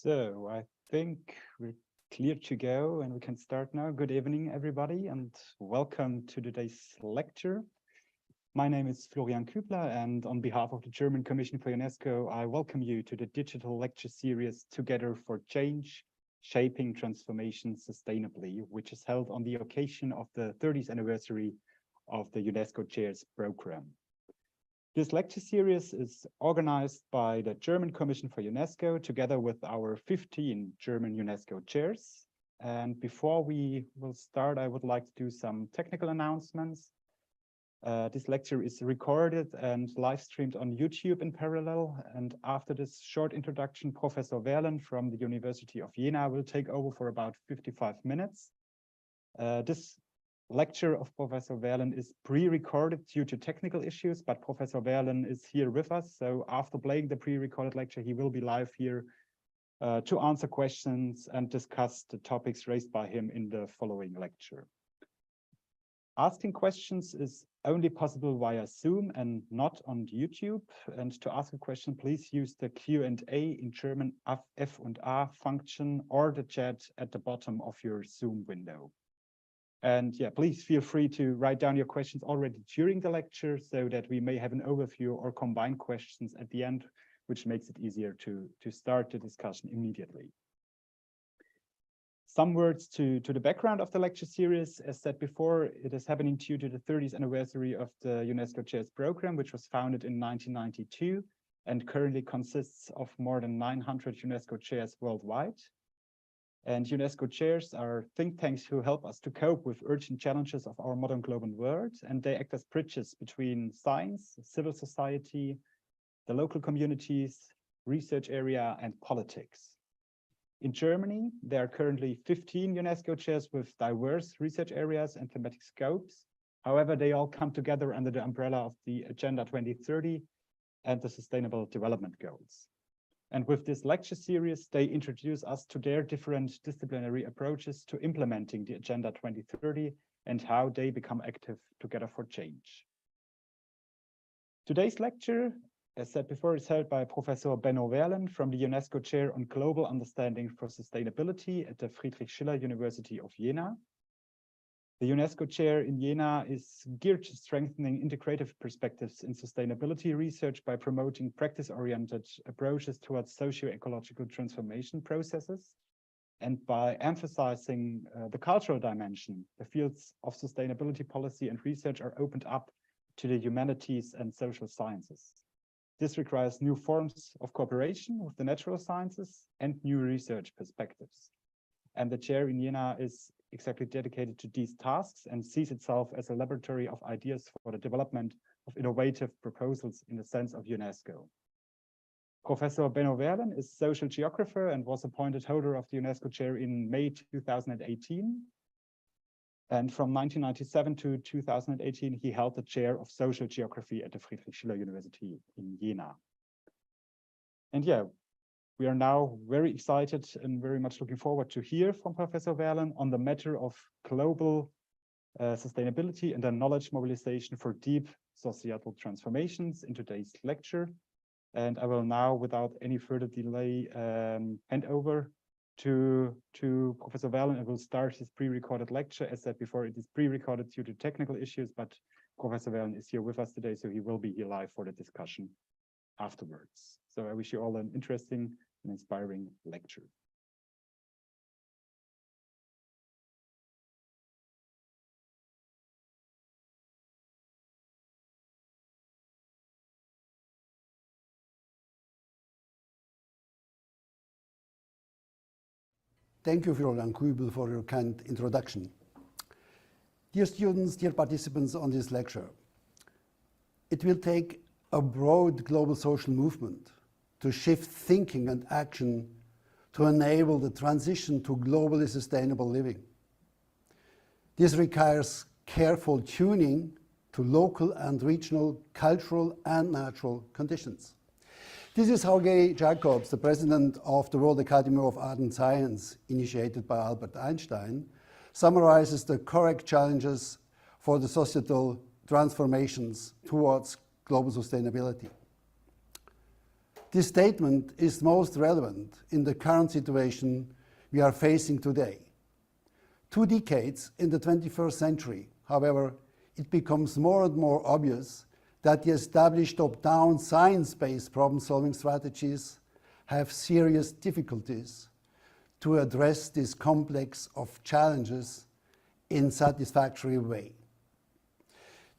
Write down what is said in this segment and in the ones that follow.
So I think we're clear to go and we can start now. Good evening, everybody, and welcome to today's lecture. My name is Florian Kübler, and on behalf of the German Commission for UNESCO, I welcome you to the digital lecture series Together for Change, Shaping Transformation Sustainably, which is held on the occasion of the 30th anniversary of the UNESCO Chairs Program. This lecture series is organized by the German Commission for UNESCO together with our 15 German UNESCO chairs. And before we will start, I would like to do some technical announcements. This lecture is recorded and live streamed on YouTube in parallel. And after this short introduction, Professor Werlen from the University of Jena will take over for about 55 minutes. This lecture of Professor Werlen is pre-recorded due to technical issues, but Professor Werlen is here with us. So after playing the pre-recorded lecture, he will be live here to answer questions and discuss the topics raised by him in the following lecture. Asking questions is only possible via Zoom and not on YouTube. And to ask a question, please use the Q&A in German F&A function or the chat at the bottom of your Zoom window. And yeah, please feel free to write down your questions already during the lecture so that we may have an overview or combine questions at the end, which makes it easier to start the discussion immediately. Some words to the background of the lecture series. As said before, it is happening due to the 30th anniversary of the UNESCO Chairs Program, which was founded in 1992 and currently consists of more than 900 UNESCO chairs worldwide. And UNESCO chairs are think tanks who help us to cope with urgent challenges of our modern global world, and they act as bridges between science, civil society, the local communities, research area, and politics. In Germany, there are currently 15 UNESCO chairs with diverse research areas and thematic scopes. However, they all come together under the umbrella of the Agenda 2030 and the Sustainable Development Goals. And with this lecture series, they introduce us to their different disciplinary approaches to implementing the Agenda 2030 and how they become active together for change. Today's lecture, as said before, is held by Professor Benno Werlen from the UNESCO Chair on Global Understanding for Sustainability at the Friedrich Schiller University of Jena. The UNESCO Chair in Jena is geared to strengthening integrative perspectives in sustainability research by promoting practice-oriented approaches towards socio-ecological transformation processes. And by emphasizing the cultural dimension, the fields of sustainability policy and research are opened up to the humanities and social sciences. This requires new forms of cooperation with the natural sciences and new research perspectives. And the chair in Jena is exactly dedicated to these tasks and sees itself as a laboratory of ideas for the development of innovative proposals in the sense of UNESCO. Professor Benno Werlen is social geographer and was appointed holder of the UNESCO chair in May 2018. And from 1997 to 2018, he held the chair of social geography at the Friedrich Schiller University in Jena. And yeah, we are now very excited and very much looking forward to hear from Professor Werlen on the matter of global sustainability and the knowledge mobilization for deep societal transformations in today's lecture. And I will now, without any further delay, hand over to Professor Werlen and will start his pre-recorded lecture. As said before, it is pre-recorded due to technical issues, but Professor Werlen is here with us today, so he will be here live for the discussion afterwards. So I wish you all an interesting and inspiring lecture. Thank you, Florian Kübel, for your kind introduction. Dear students, dear participants on this lecture, it will take a broad global social movement to shift thinking and action to enable the transition to globally sustainable living. This requires careful tuning to local and regional, cultural and natural conditions. This is how Gary Jacobs, the president of the World Academy of Art and Science, initiated by Albert Einstein, summarizes the correct challenges for the societal transformations towards global sustainability. This statement is most relevant in the current situation we are facing today. 2 decades in the 21st century, however, it becomes more and more obvious that the established top-down science-based problem-solving strategies have serious difficulties to address this complex of challenges in satisfactory way.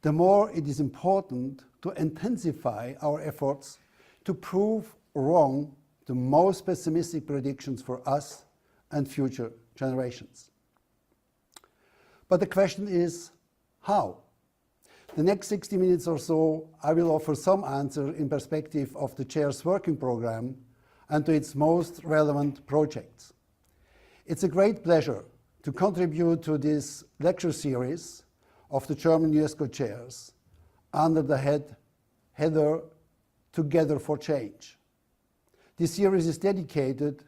The more it is important to intensify our efforts to prove wrong the most pessimistic predictions for us and future generations. But the question is, how? The next 60 minutes or so, I will offer some answer in perspective of the Chair's working program and to its most relevant projects. It's a great pleasure to contribute to this lecture series of the German UNESCO chairs under the header Together for Change. This series is dedicated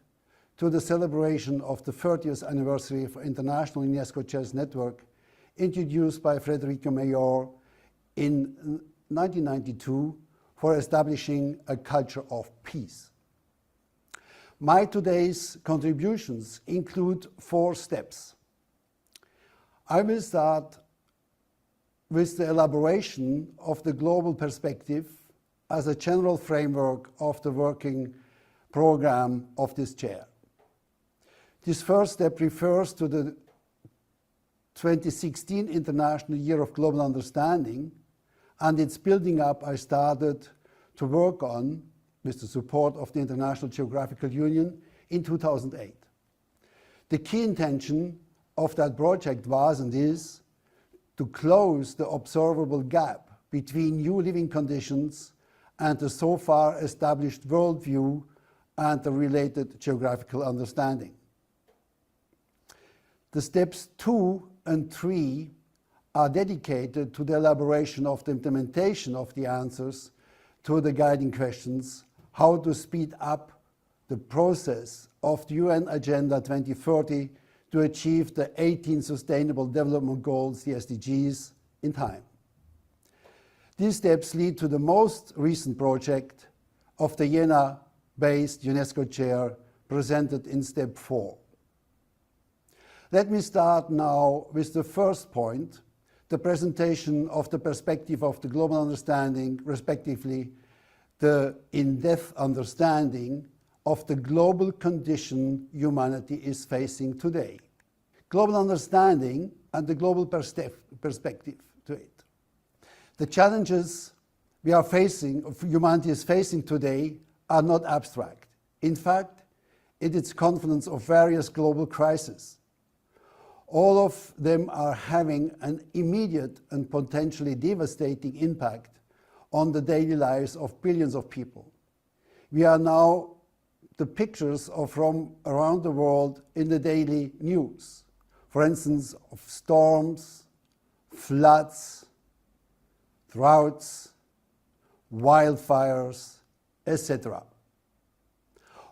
to the celebration of the 30th anniversary of International UNESCO Chairs Network, introduced by Federico Mayor in 1992 for establishing a culture of peace. My today's contributions include 4 steps. I will start with the elaboration of the global perspective as a general framework of the working program of this chair. This first step refers to the 2016 International Year of Global Understanding, and its building up I started to work on with the support of the International Geographical Union in 2008. The key intention of that project was and is to close the observable gap between new living conditions and the so far established worldview and the related geographical understanding. The steps 2 and 3 are dedicated to the elaboration of the implementation of the answers to the guiding questions, how to speed up the process of the UN Agenda 2030 to achieve the 18 Sustainable Development Goals, the SDGs, in time. These steps lead to the most recent project of the Jena-based UNESCO chair presented in step 4. Let me start now with the first point, the presentation of the perspective of the global understanding, respectively, the in-depth understanding of the global condition humanity is facing today. Global understanding and the global perspective to it. The challenges we are facing, humanity is facing today, are not abstract. In fact, it is confluence of various global crises. All of them are having an immediate and potentially devastating impact on the daily lives of billions of people. We are now the pictures from around the world in the daily news. For instance, of storms, floods, droughts, wildfires, etc.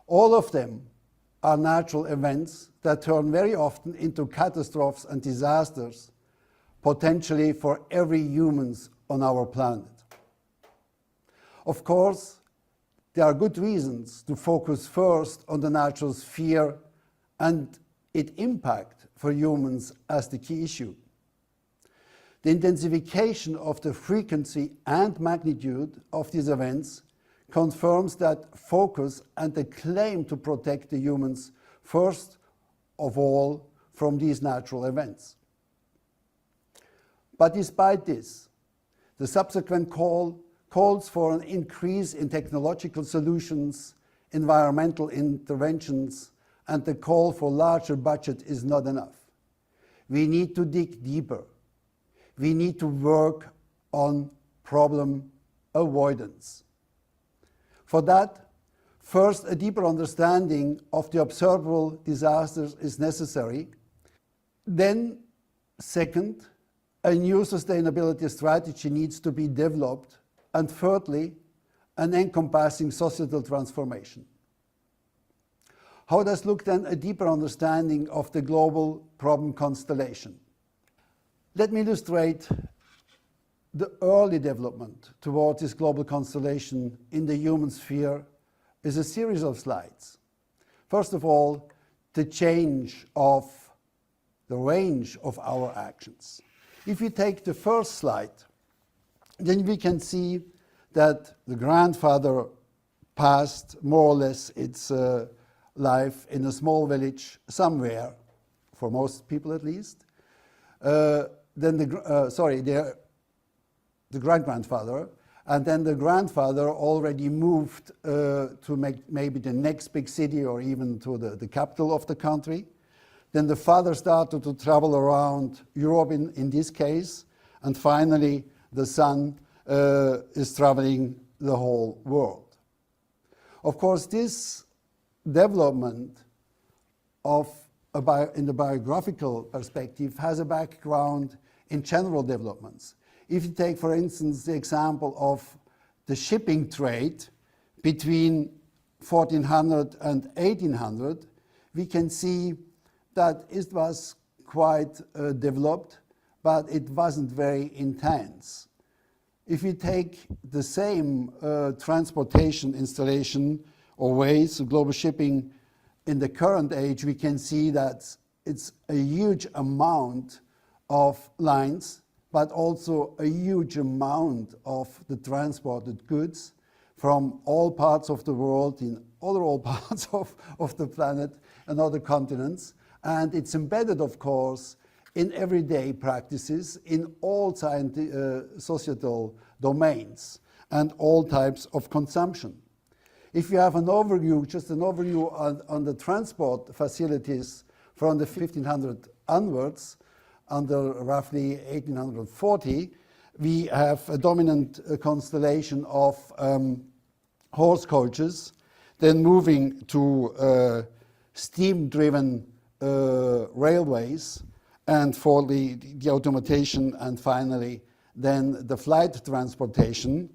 All of them are natural events that turn very often into catastrophes and disasters, potentially for every human on our planet. Of course, there are good reasons to focus first on the natural sphere and its impact for humans as the key issue. The intensification of the frequency and magnitude of these events confirms that focus and the claim to protect the humans first of all from these natural events. But despite this, the subsequent calls for an increase in technological solutions, environmental interventions, and the call for larger budget is not enough. We need to dig deeper. We need to work on problem avoidance. For that, first, a deeper understanding of the observable disasters is necessary. Then, second, a new sustainability strategy needs to be developed. And thirdly, an encompassing societal transformation. How does look then a deeper understanding of the global problem constellation? Let me illustrate the early development towards this global constellation in the human sphere is a series of slides. First of all, the change of the range of our actions. If you take the first slide, then we can see that the grandfather passed more or less its life in a small village somewhere, for most people at least. Then the great-grandfather, and then the grandfather already moved to make maybe the next big city or even to the capital of the country. Then the father started to travel around Europe in this case, and finally the son is traveling the whole world. Of course, this development in the biographical perspective has a background in general developments. If you take, for instance, the example of the shipping trade between 1400 and 1800, we can see that it was quite developed, but it wasn't very intense. If we take the same transportation installation or ways of global shipping in the current age, we can see that it's a huge amount of lines, but also a huge amount of the transported goods from all parts of the world in all parts of the planet and other continents. And it's embedded, of course, in everyday practices in all societal domains and all types of consumption. If you have an overview, just an overview on the transport facilities from the 1500 onwards, under roughly 1840, we have a dominant constellation of horse coaches, then moving to steam-driven railways, and for the automation, and finally then the flight transportation.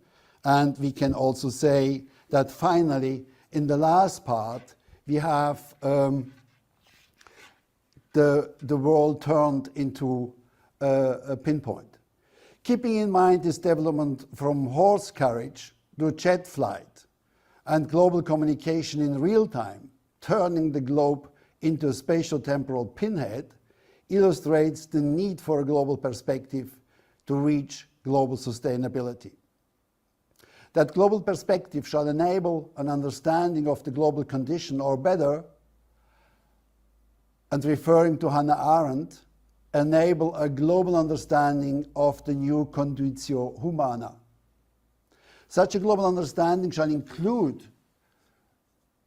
And we can also say that finally in the last part we have the world turned into a pinpoint. Keeping in mind this development from horse carriage to jet flight and global communication in real time, turning the globe into a spatio-temporal pinhead, illustrates the need for a global perspective to reach global sustainability. That global perspective shall enable an understanding of the global condition, or better, and referring to Hannah Arendt, enable a global understanding of the new conditio humana. Such a global understanding shall include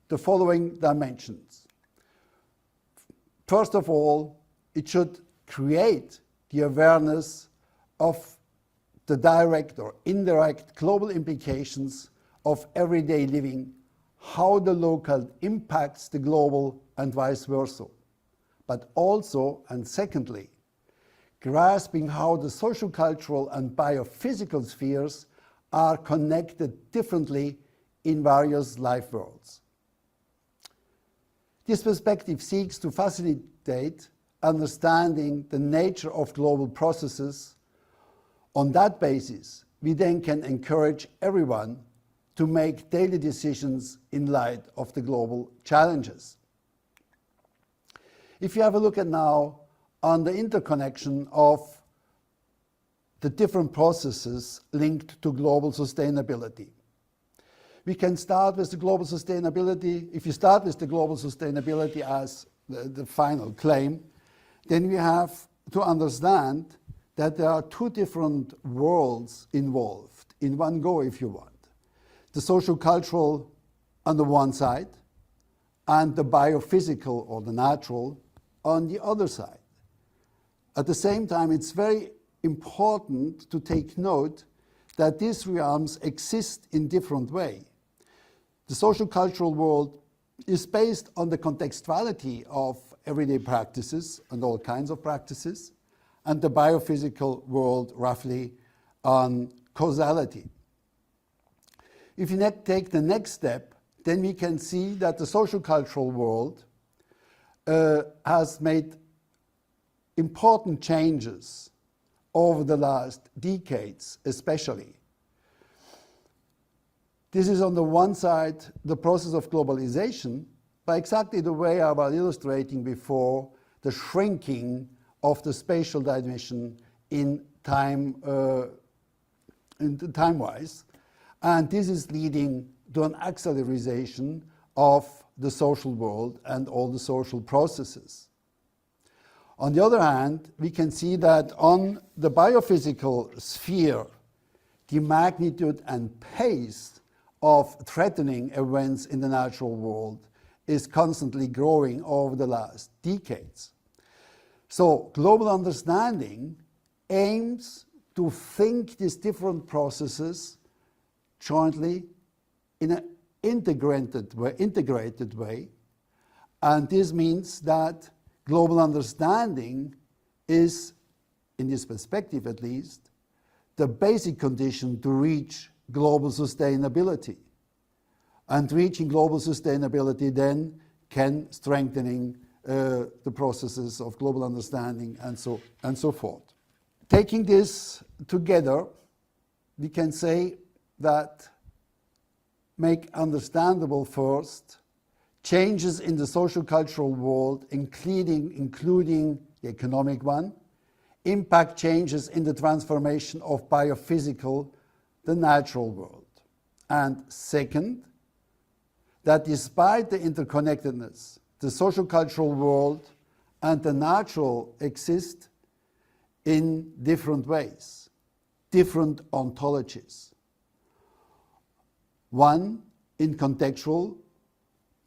the following dimensions. First of all, it should create the awareness of the direct or indirect global implications of everyday living, how the local impacts the global and vice versa. But also, and secondly, grasping how the social, cultural, and biophysical spheres are connected differently in various life worlds. This perspective seeks to facilitate understanding the nature of global processes. On that basis, we then can encourage everyone to make daily decisions in light of the global challenges. If you have a look at now on the interconnection of the different processes linked to global sustainability, we can start with the global sustainability. If you start with the global sustainability as the final claim, then we have to understand that there are two different worlds involved in one go, if you want. The social-cultural on the one side, and the biophysical or the natural on the other side. At the same time, it's very important to take note that these realms exist in different ways. The social-cultural world is based on the contextuality of everyday practices and all kinds of practices, and the biophysical world roughly on causality. If you take the next step, then we can see that the social-cultural world has made important changes over the last decades, especially. This is on the one side the process of globalization, by exactly the way I was illustrating before, the shrinking of the spatial dimension in time-wise, and this is leading to an acceleration of the social world and all the social processes. On the other hand, we can see that on the biophysical sphere, the magnitude and pace of threatening events in the natural world is constantly growing over the last decades. So global understanding aims to think these different processes jointly in an integrated way, and this means that global understanding is, in this perspective at least, the basic condition to reach global sustainability. And reaching global sustainability then can strengthening the processes of global understanding and so forth. Taking this together, we can say that make understandable first changes in the social cultural world, including the economic one, impact changes in the transformation of biophysical, the natural world. And second, that despite the interconnectedness, the social cultural world and the natural exist in different ways, different ontologies. One in contextual,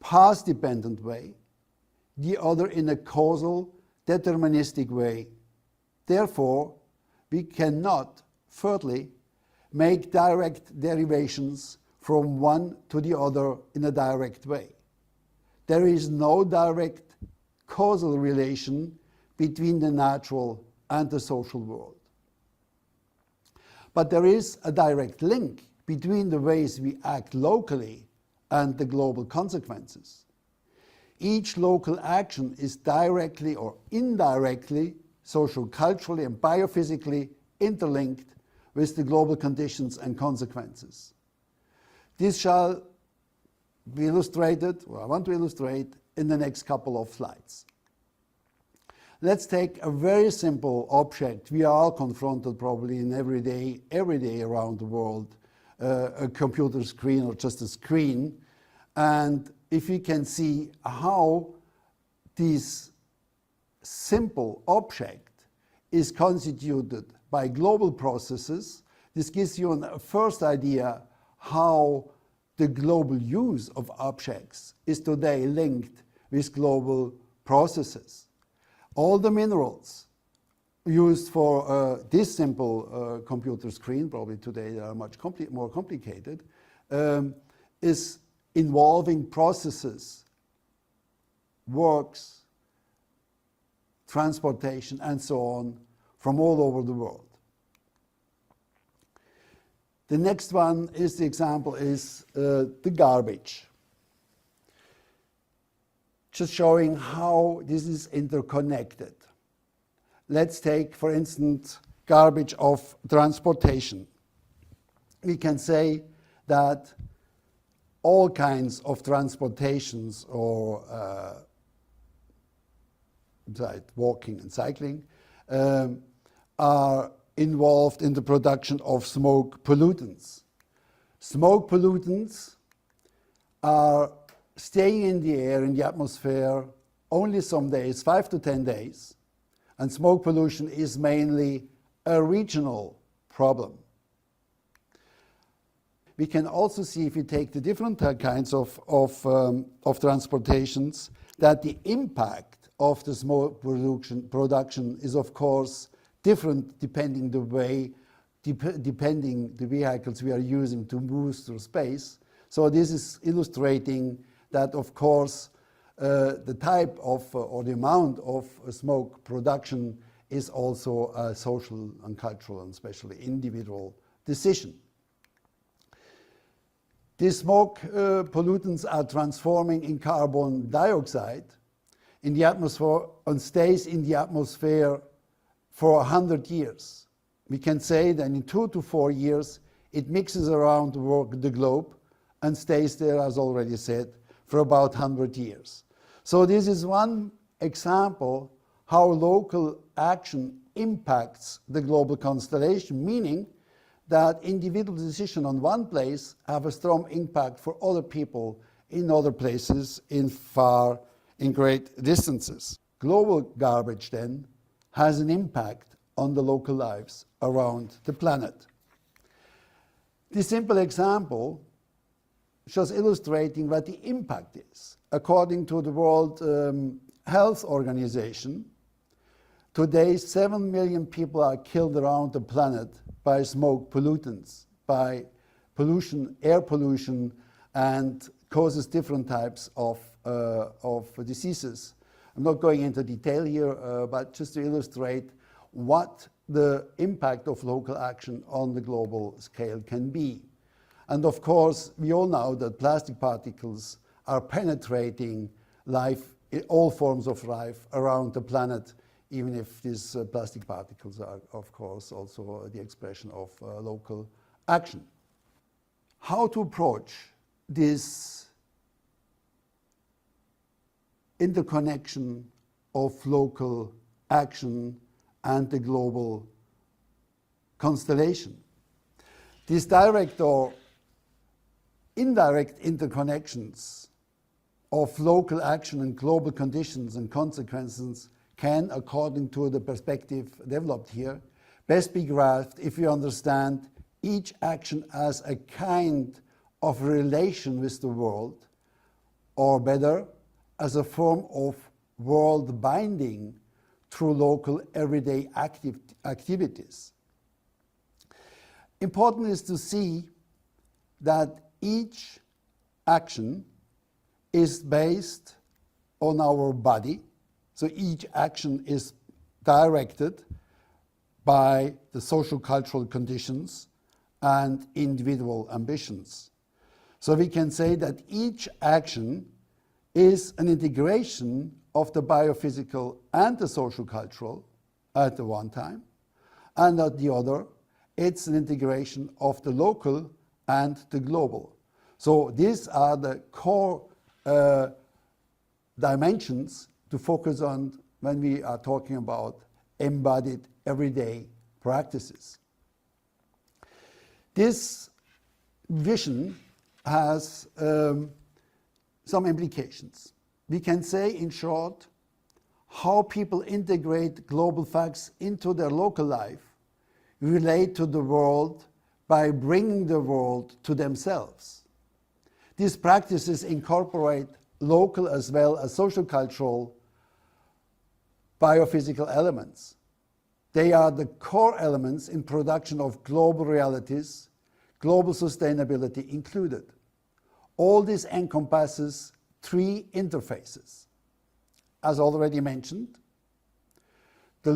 past-dependent way, the other in a causal, deterministic way. Therefore, we cannot, thirdly, make direct derivations from one to the other in a direct way. There is no direct causal relation between the natural and the social world. But there is a direct link between the ways we act locally and the global consequences. Each local action is directly or indirectly, social-culturally and biophysically interlinked with the global conditions and consequences. This shall be illustrated, or I want to illustrate, in the next couple of slides. Let's take a very simple object we are all confronted probably in every day around the world, a computer screen or just a screen. And if we can see how this simple object is constituted by global processes, this gives you a first idea how the global use of objects is today linked with global processes. All the minerals used for this simple computer screen, probably today they are much more complicated, is involving processes, works, transportation, and so on from all over the world. The next one is the example is the garbage. Just showing how this is interconnected. Let's take, for instance, garbage of transportation. We can say that all kinds of transportations or like walking and cycling are involved in the production of smoke pollutants. Smoke pollutants are staying in the air, in the atmosphere, only some days, 5 to 10 days, and smoke pollution is mainly a regional problem. We can also see, if we take the different kinds of transportations, that the impact of the smoke production is, of course, different depending the vehicles we are using to move through space. So this is illustrating that, of course, the type of or the amount of smoke production is also a social and cultural and especially individual decision. These smoke pollutants are transforming in carbon dioxide in the atmosphere and stays in the atmosphere for 100 years. We can say that in 2 to 4 years it mixes around the globe and stays there, as already said, for about 100 years. So this is one example how local action impacts the global constellation, meaning that individual decisions on one place have a strong impact for other people in other places in great distances. Global garbage then has an impact on the local lives around the planet. This simple example just illustrating what the impact is. According to the World Health Organization, today 7 million people are killed around the planet by smoke pollutants, by pollution, air pollution, and causes different types of diseases. I'm not going into detail here, but just to illustrate what the impact of local action on the global scale can be. And of course, we all know that plastic particles are penetrating life, all forms of life around the planet, even if these plastic particles are, of course, also the expression of local action. How to approach this interconnection of local action and the global constellation? These direct or indirect interconnections of local action and global conditions and consequences can, according to the perspective developed here, best be grasped if we understand each action as a kind of relation with the world, or better, as a form of world binding through local everyday activities. Important is to see that each action is based on our body. So each action is directed by the social cultural conditions and individual ambitions. So we can say that each action is an integration of the biophysical and the social cultural at the one time, and at the other, it's an integration of the local and the global. So these are the core dimensions to focus on when we are talking about embodied everyday practices. This vision has some implications. We can say, in short, how people integrate global facts into their local life, relate to the world by bringing the world to themselves. These practices incorporate local as well as social cultural biophysical elements. They are the core elements in production of global realities, global sustainability included. All this encompasses three interfaces. As already mentioned, the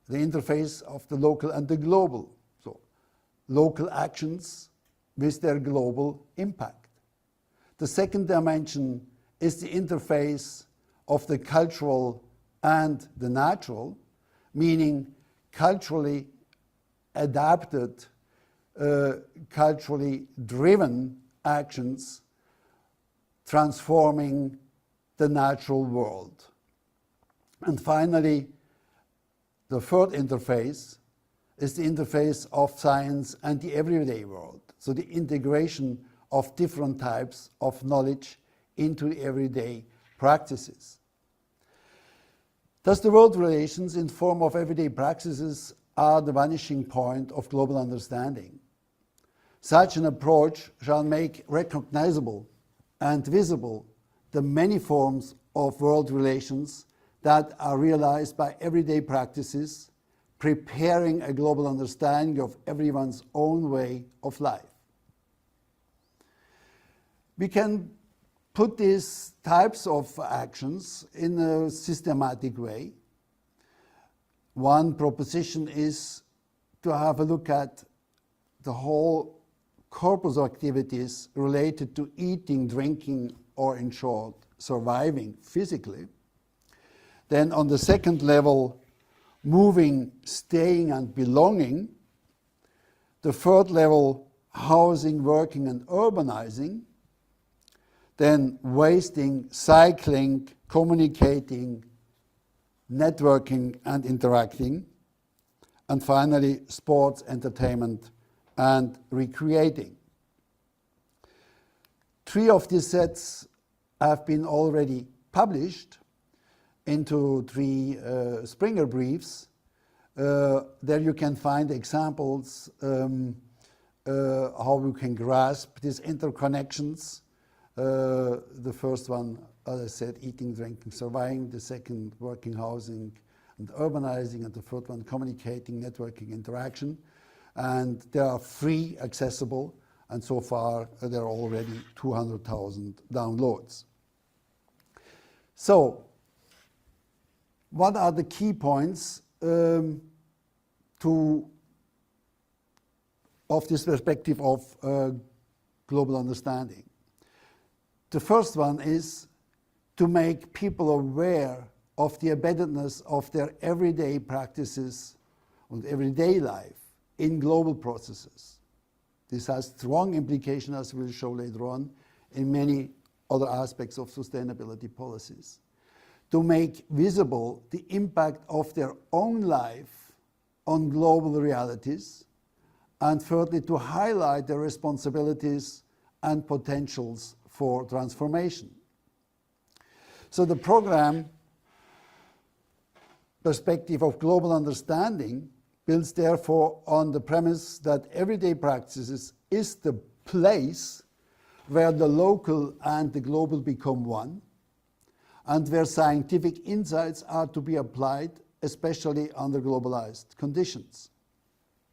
interface of the local and the global. So local actions with their global impact. The second dimension is the interface of the cultural and the natural, meaning culturally adapted, culturally driven actions transforming the natural world. And finally, the third interface is the interface of science and the everyday world. So the integration of different types of knowledge into the everyday practices. Thus, the world relations in form of everyday practices are the vanishing point of global understanding. Such an approach shall make recognizable and visible the many forms of world relations that are realized by everyday practices, preparing a global understanding of everyone's own way of life. We can put these types of actions in a systematic way. One proposition is to have a look at the whole corpus of activities related to eating, drinking, or in short, surviving physically. Then on the second level, moving, staying, and belonging. The third level, housing, working, and urbanizing, then wasting, cycling, communicating, networking, and interacting, and finally, sports, entertainment, and recreating. 3 of these sets have been already published into 3 Springer briefs. There you can find examples how we can grasp these interconnections. The first one, as I said, eating, drinking, surviving. The second, working, housing, and urbanizing. And the third one, communicating, networking, interaction. And they are free, accessible. And so far, there are already 200,000 downloads. So, what are the key points of this perspective of global understanding? The first one is to make people aware of the embeddedness of their everyday practices and everyday life in global processes. This has strong implications, as we'll show later on, in many other aspects of sustainability policies. To make visible the impact of their own life on global realities, and thirdly, to highlight their responsibilities and potentials for transformation. So the program perspective of global understanding builds therefore on the premise that everyday practices is the place where the local and the global become one, and where scientific insights are to be applied, especially under globalized conditions.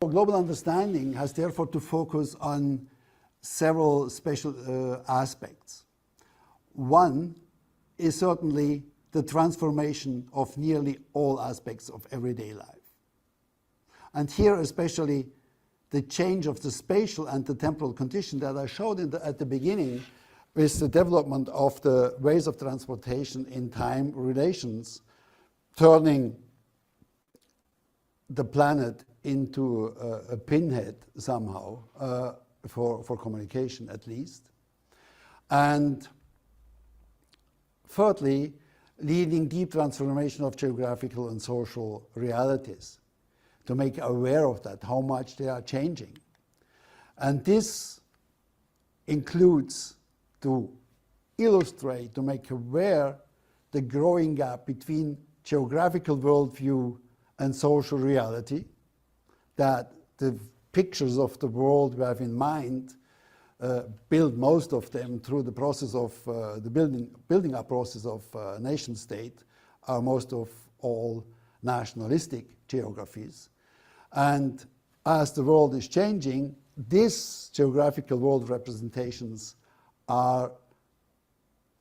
Global understanding has therefore to focus on several special aspects. One is certainly the transformation of nearly all aspects of everyday life. And here especially the change of the spatial and the temporal condition that I showed at the beginning with the development of the ways of transportation in time relations, turning the planet into a pinhead somehow, for communication at least. And thirdly, leading deep transformation of geographical and social realities, to make aware of that, how much they are changing. And this includes to illustrate, to make aware the growing gap between geographical worldview and social reality, that the pictures of the world we have in mind build most of them through the process of the building up process of nation state, are most of all nationalistic geographies. And as the world is changing, these geographical world representations are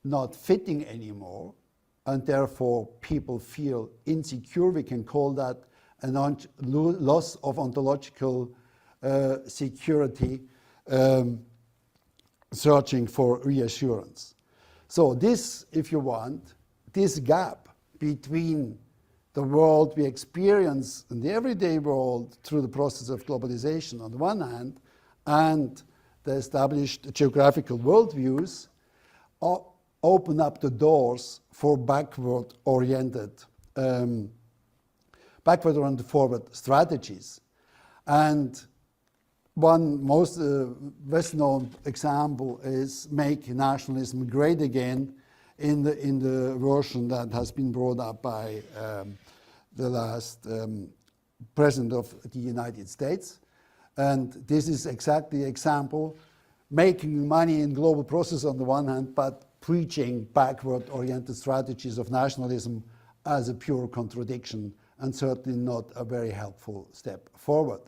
not fitting anymore, and therefore people feel insecure. We can call that a loss of ontological security, searching for reassurance. So this, if you want, this gap between the world we experience in the everyday world through the process of globalization on the one hand, and the established geographical worldviews, open up the doors for backward-oriented forward strategies. And one most best-known example is Make Nationalism Great Again, in the version that has been brought up by the last President of the United States. And this is exactly the example, making money in global process on the one hand, but preaching backward-oriented strategies of nationalism as a pure contradiction, and certainly not a very helpful step forward.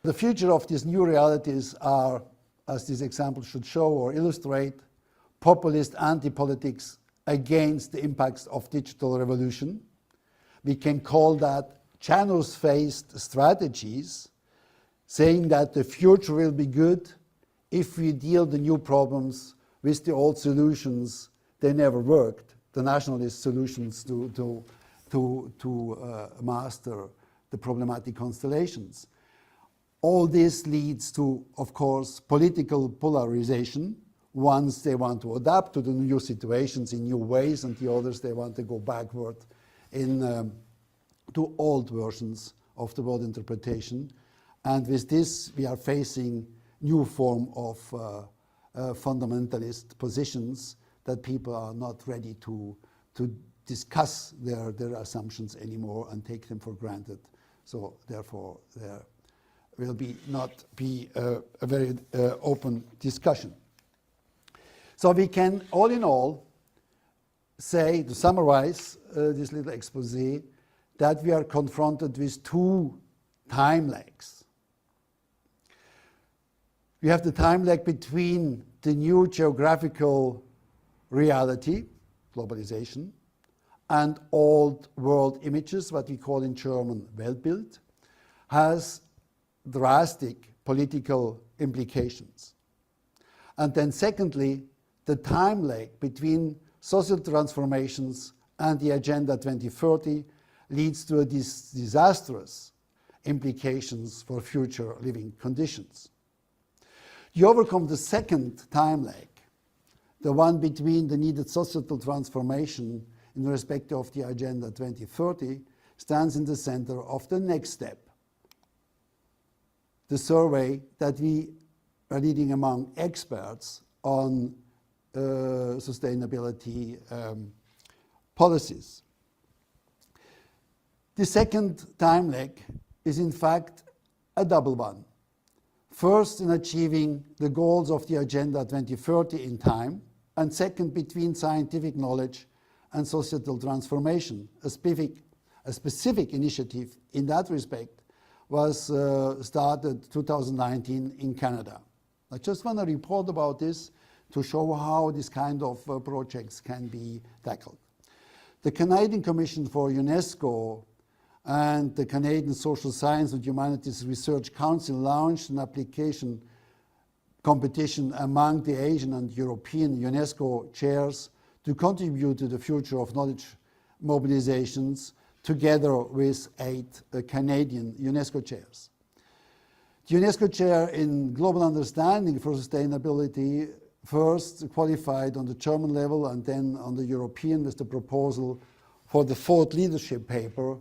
The future of these new realities are, as this example should show or illustrate, populist anti-politics against the impacts of digital revolution. We can call that Janus-faced strategies, saying that the future will be good if we deal the new problems with the old solutions. They never worked, the nationalist solutions to master the problematic constellations. All this leads to, of course, political polarization. Once they want to adapt to the new situations in new ways, and the others, they want to go backward to old versions of the world interpretation. And with this, we are facing new form of fundamentalist positions that people are not ready to discuss their assumptions anymore and take them for granted. So therefore, there will not be a very open discussion. So we can, all in all, say, to summarize this little expose, that we are confronted with two time lags. We have the time lag between the new geographical reality, globalization, and old world images, what we call in German Weltbild, has drastic political implications. And then secondly, the time lag between social transformations and the Agenda 2030 leads to disastrous implications for future living conditions. To overcome the second time lag, the one between the needed societal transformation in respect of the Agenda 2030, stands in the center of the next step, the survey that we are leading among experts on sustainability policies. The second time lag is in fact a double one. First, in achieving the goals of the Agenda 2030 in time, and second, between scientific knowledge and societal transformation. A specific initiative in that respect was started 2019 in Canada. I just want to report about this to show how this kind of projects can be tackled. The Canadian Commission for UNESCO and the Canadian Social Science and Humanities Research Council launched an application competition among the Asian and European UNESCO chairs to contribute to the future of knowledge mobilizations together with 8 Canadian UNESCO chairs. The UNESCO chair in Global Understanding for Sustainability first qualified on the German level and then on the European with the proposal for the 4th leadership paper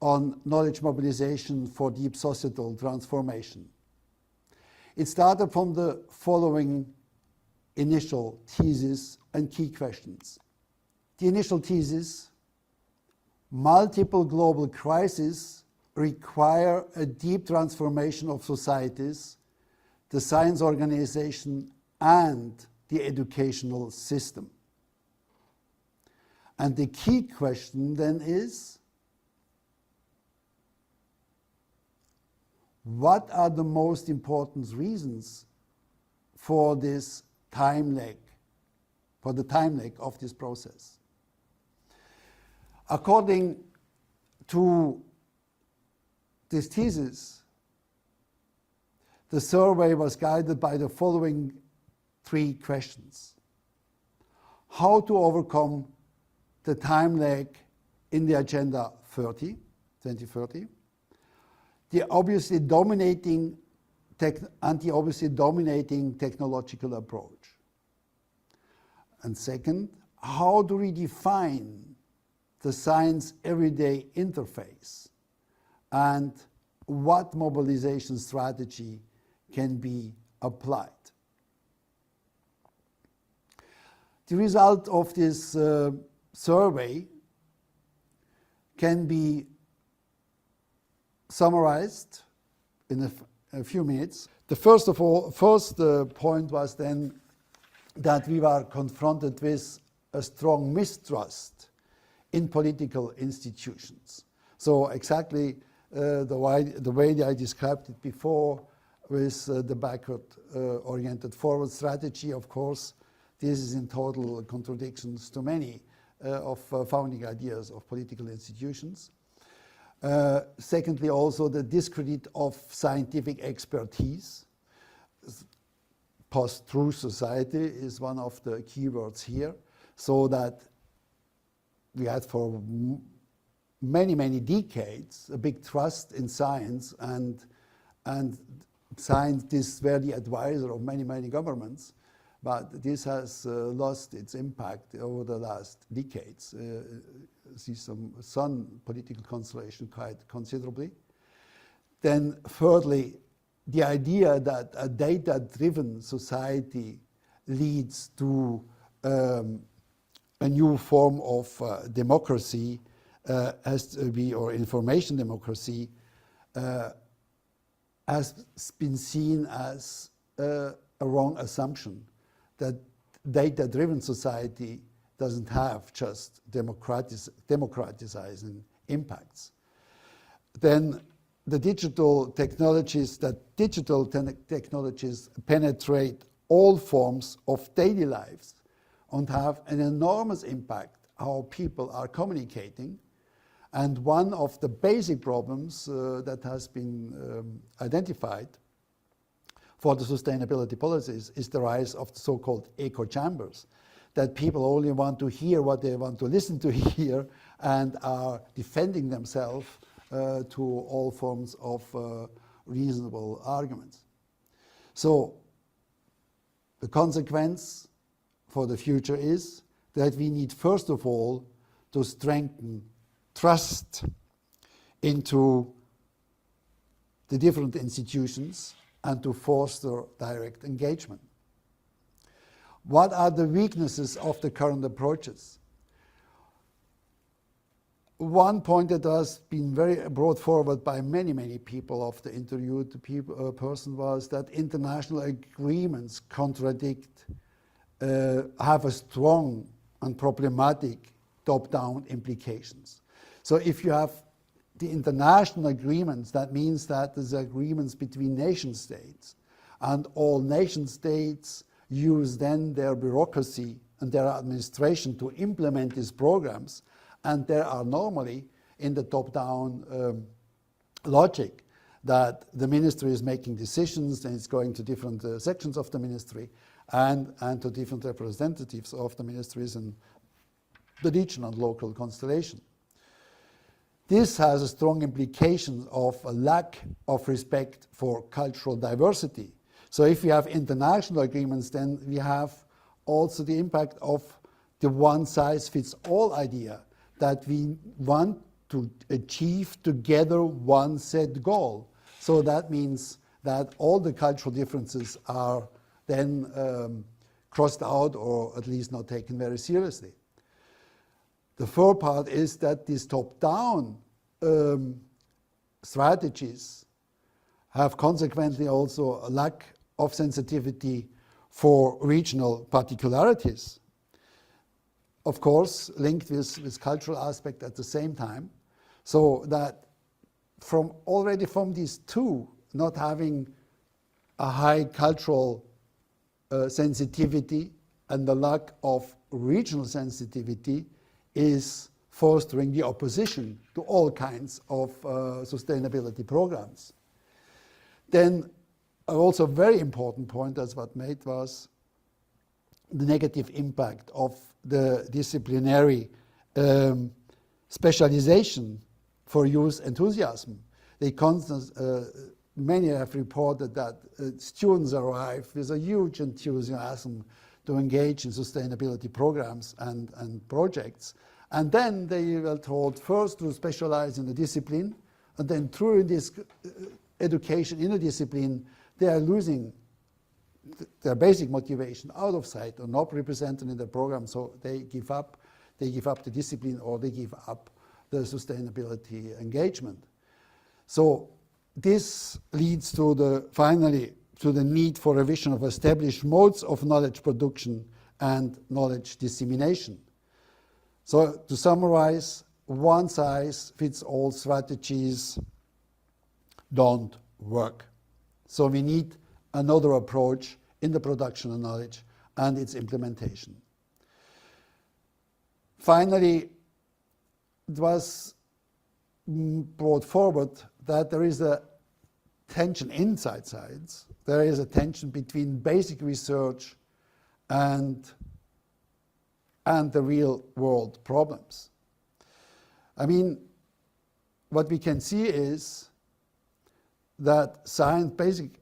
on knowledge mobilization for deep societal transformation. It started from the following initial thesis and key questions. The initial thesis: multiple global crises require a deep transformation of societies, the science organization, and the educational system. And the key question then is, what are the most important reasons for this time lag, for the time lag of this process? According to this thesis, the survey was guided by the following 3 questions. How to overcome the time lag in the Agenda 2030, the obviously dominating technological approach. And second, how to redefine the science everyday interface, and what mobilization strategy can be applied. The result of this survey can be summarized in a few minutes. The first point was then that we were confronted with a strong mistrust in political institutions. So exactly the way I described it before, with the backward-oriented forward strategy, of course, this is in total contradictions to many of founding ideas of political institutions. Secondly, also the discredit of scientific expertise. Post-truth society is one of the keywords here, so that we had for many decades a big trust in science, and scientists were the advisor of many, many governments, but this has lost its impact over the last decades. See some political constellation quite considerably. Then thirdly, the idea that a data-driven society leads to a new form of democracy has to be, or information democracy, has been seen as a wrong assumption, that data-driven society doesn't have just democratizing impacts. Then the digital technologies penetrate all forms of daily lives and have an enormous impact how people are communicating. And one of the basic problems that has been identified for the sustainability policies is the rise of the so-called echo chambers, that people only want to hear what they want to listen to hear and are defending themselves to all forms of reasonable arguments. So the consequence for the future is that we need, first of all, to strengthen trust into the different institutions and to foster direct engagement. What are the weaknesses of the current approaches? One point that has been very brought forward by many, many people of the interviewed person was that international agreements contradict, have a strong and problematic top-down implications. So if you have the international agreements, that means that there's agreements between nation states, and all nation states use then their bureaucracy and their administration to implement these programs, and there are normally in the top-down logic that the ministry is making decisions and it's going to different sections of the ministry and to different representatives of the ministries and the regional and local constellation. This has a strong implication of a lack of respect for cultural diversity. So if we have international agreements, then we have also the impact of the one-size-fits-all idea that we want to achieve together one set goal. So that means that all the cultural differences are then crossed out or at least not taken very seriously. The third part is that these top-down strategies have consequently also a lack of sensitivity for regional particularities. Of course, linked with cultural aspect at the same time, so that already from these two, not having a high cultural sensitivity and the lack of regional sensitivity is fostering the opposition to all kinds of sustainability programs. Then also a very important point, as what made, was the negative impact of the disciplinary specialization for youth enthusiasm. Many have reported that students arrive with a huge enthusiasm to engage in sustainability programs and projects. And then they were told first to specialize in a discipline, and then through this education in a discipline, they are losing their basic motivation out of sight or not represented in the program, so they give up the discipline or they give up the sustainability engagement. So this leads to finally to the need for revision of established modes of knowledge production and knowledge dissemination. So to summarize, one-size-fits-all strategies don't work. So we need another approach in the production of knowledge and its implementation. Finally, it was brought forward that there is a tension inside science. There is a tension between basic research and the real world problems. I mean, what we can see is that basic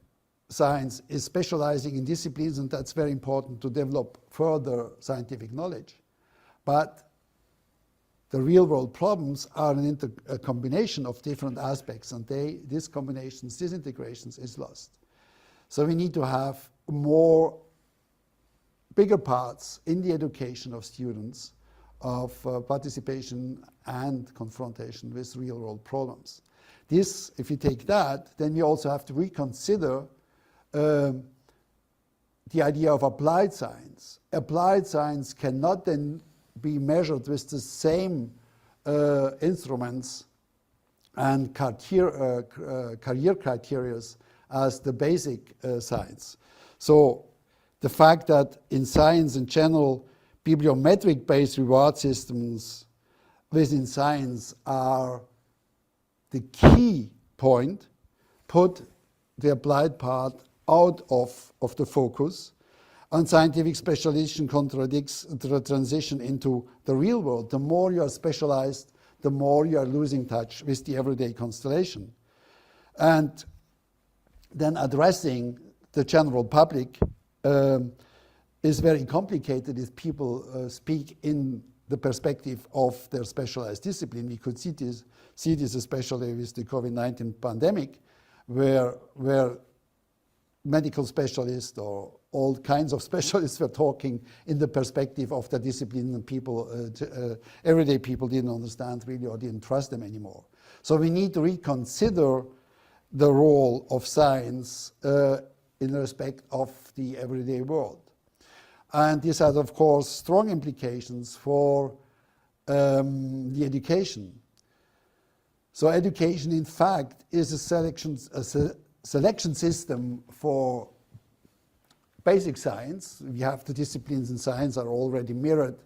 science is specializing in disciplines, and that's very important to develop further scientific knowledge. But the real world problems are a combination of different aspects, and these combinations, these integrations is lost. So we need to have more bigger parts in the education of students of participation and confrontation with real world problems. This, if you take that, then we also have to reconsider the idea of applied science. Applied science cannot then be measured with the same instruments and career criteria as the basic science. So the fact that in science in general, bibliometric-based reward systems within science are the key point, put the applied part out of the focus, and scientific specialization contradicts the transition into the real world. The more you are specialized, the more you are losing touch with the everyday constellation. And then addressing the general public is very complicated if people speak in the perspective of their specialized discipline. We could see this especially with the COVID-19 pandemic, where medical specialists or all kinds of specialists were talking in the perspective of the discipline, and people, everyday people didn't understand really or didn't trust them anymore. So we need to reconsider the role of science in respect of the everyday world. And this has, of course, strong implications for the education. So education, in fact, is a selection system for basic science. We have the disciplines in science are already mirrored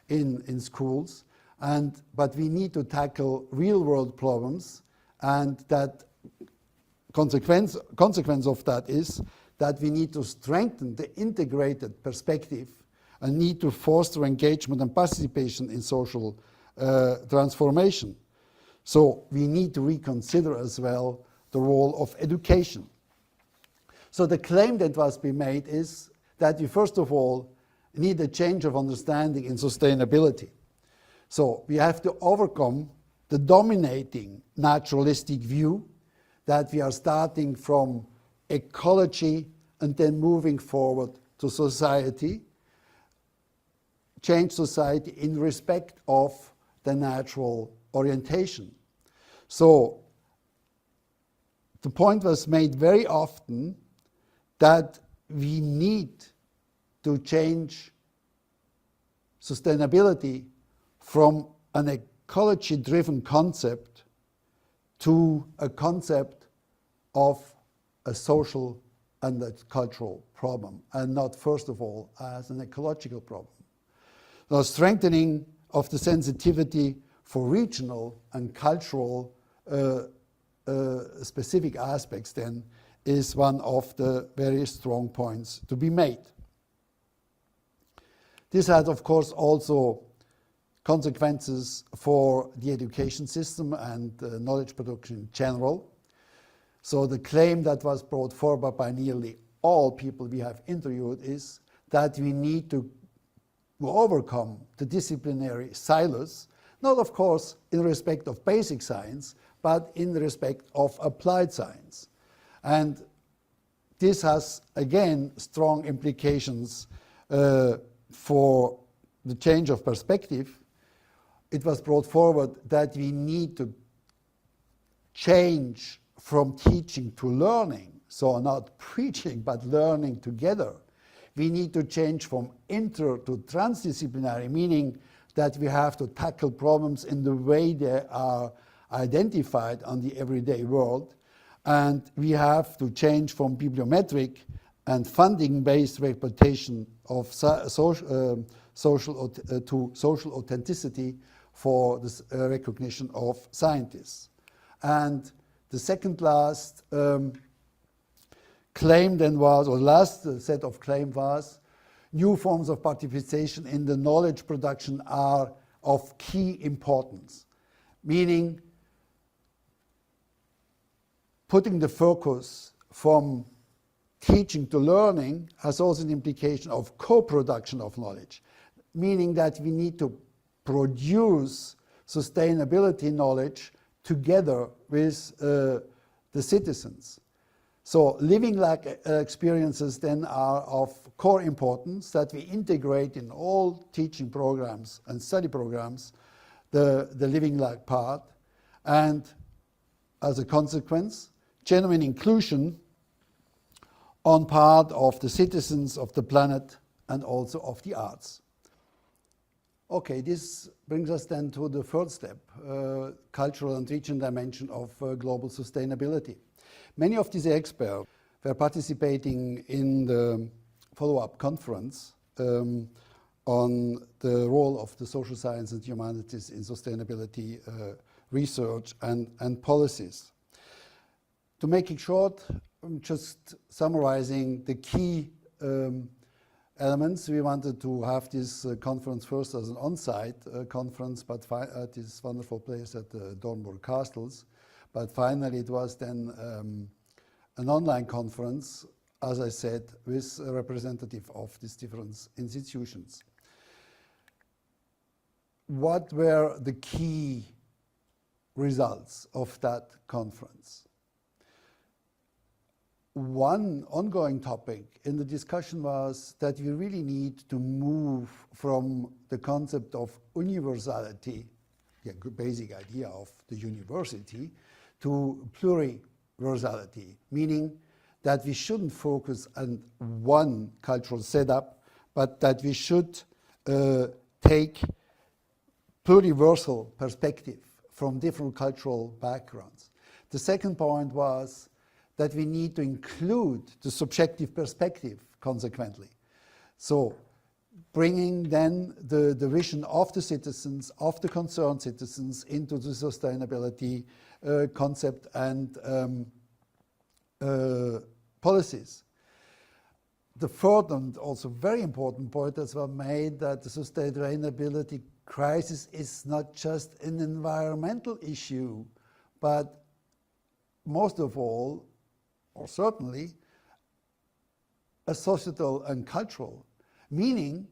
in schools, but we need to tackle real-world problems, and that consequence of that is that we need to strengthen the integrated perspective and need to foster engagement and participation in social transformation. So we need to reconsider as well the role of education. So the claim that was being made is that we first of all need a change of understanding in sustainability. So we have to overcome the dominating naturalistic view that we are starting from ecology and then moving forward to society, change society in respect of the natural orientation. So the point was made very often that we need to change sustainability from an ecology-driven concept to a concept of a social and a cultural problem, and not first of all as an ecological problem. The strengthening of the sensitivity for regional and cultural specific aspects then is one of the very strong points to be made. This has, of course, also consequences for the education system and knowledge production in general. So the claim that was brought forward by nearly all people we have interviewed is that we need to overcome the disciplinary silos, not of course in respect of basic science, but in respect of applied science. And this has, again, strong implications for the change of perspective. It was brought forward that we need to change from teaching to learning, so not preaching, but learning together. We need to change from inter to transdisciplinary, meaning that we have to tackle problems in the way they are identified on the everyday world. And we have to change from bibliometric and funding-based reputation of to social authenticity for the recognition of scientists. And the second last claim then was, or last set of claim was, new forms of participation in the knowledge production are of key importance, meaning putting the focus from teaching to learning has also an implication of co-production of knowledge, meaning that we need to produce sustainability knowledge together with the citizens. So living like experiences then are of core importance, that we integrate in all teaching programs and study programs the living like part, and as a consequence, genuine inclusion on part of the citizens of the planet and also of the arts. Okay, this brings us then to the third step, cultural and regional dimension of global sustainability. Many of these experts were participating in the follow-up conference on the role of the social science and humanities in sustainability research and policies. To make it short, I'm just summarizing the key elements. We wanted to have this conference first as an on-site conference, but at this wonderful place at the Dornburg Castles. But finally, it was then an online conference, as I said, with a representative of these different institutions. What were the key results of that conference? One ongoing topic in the discussion was that we really need to move from the concept of universality, the basic idea of the university, to pluriversality, meaning that we shouldn't focus on one cultural setup, but that we should take pluriversal perspective from different cultural backgrounds. The second point was that we need to include the subjective perspective consequently. So bringing then the vision of the citizens, of the concerned citizens into the sustainability concept and policies. The third and also very important point as well made that the sustainability crisis is not just an environmental issue, but most of all, or certainly, a societal and cultural, meaning,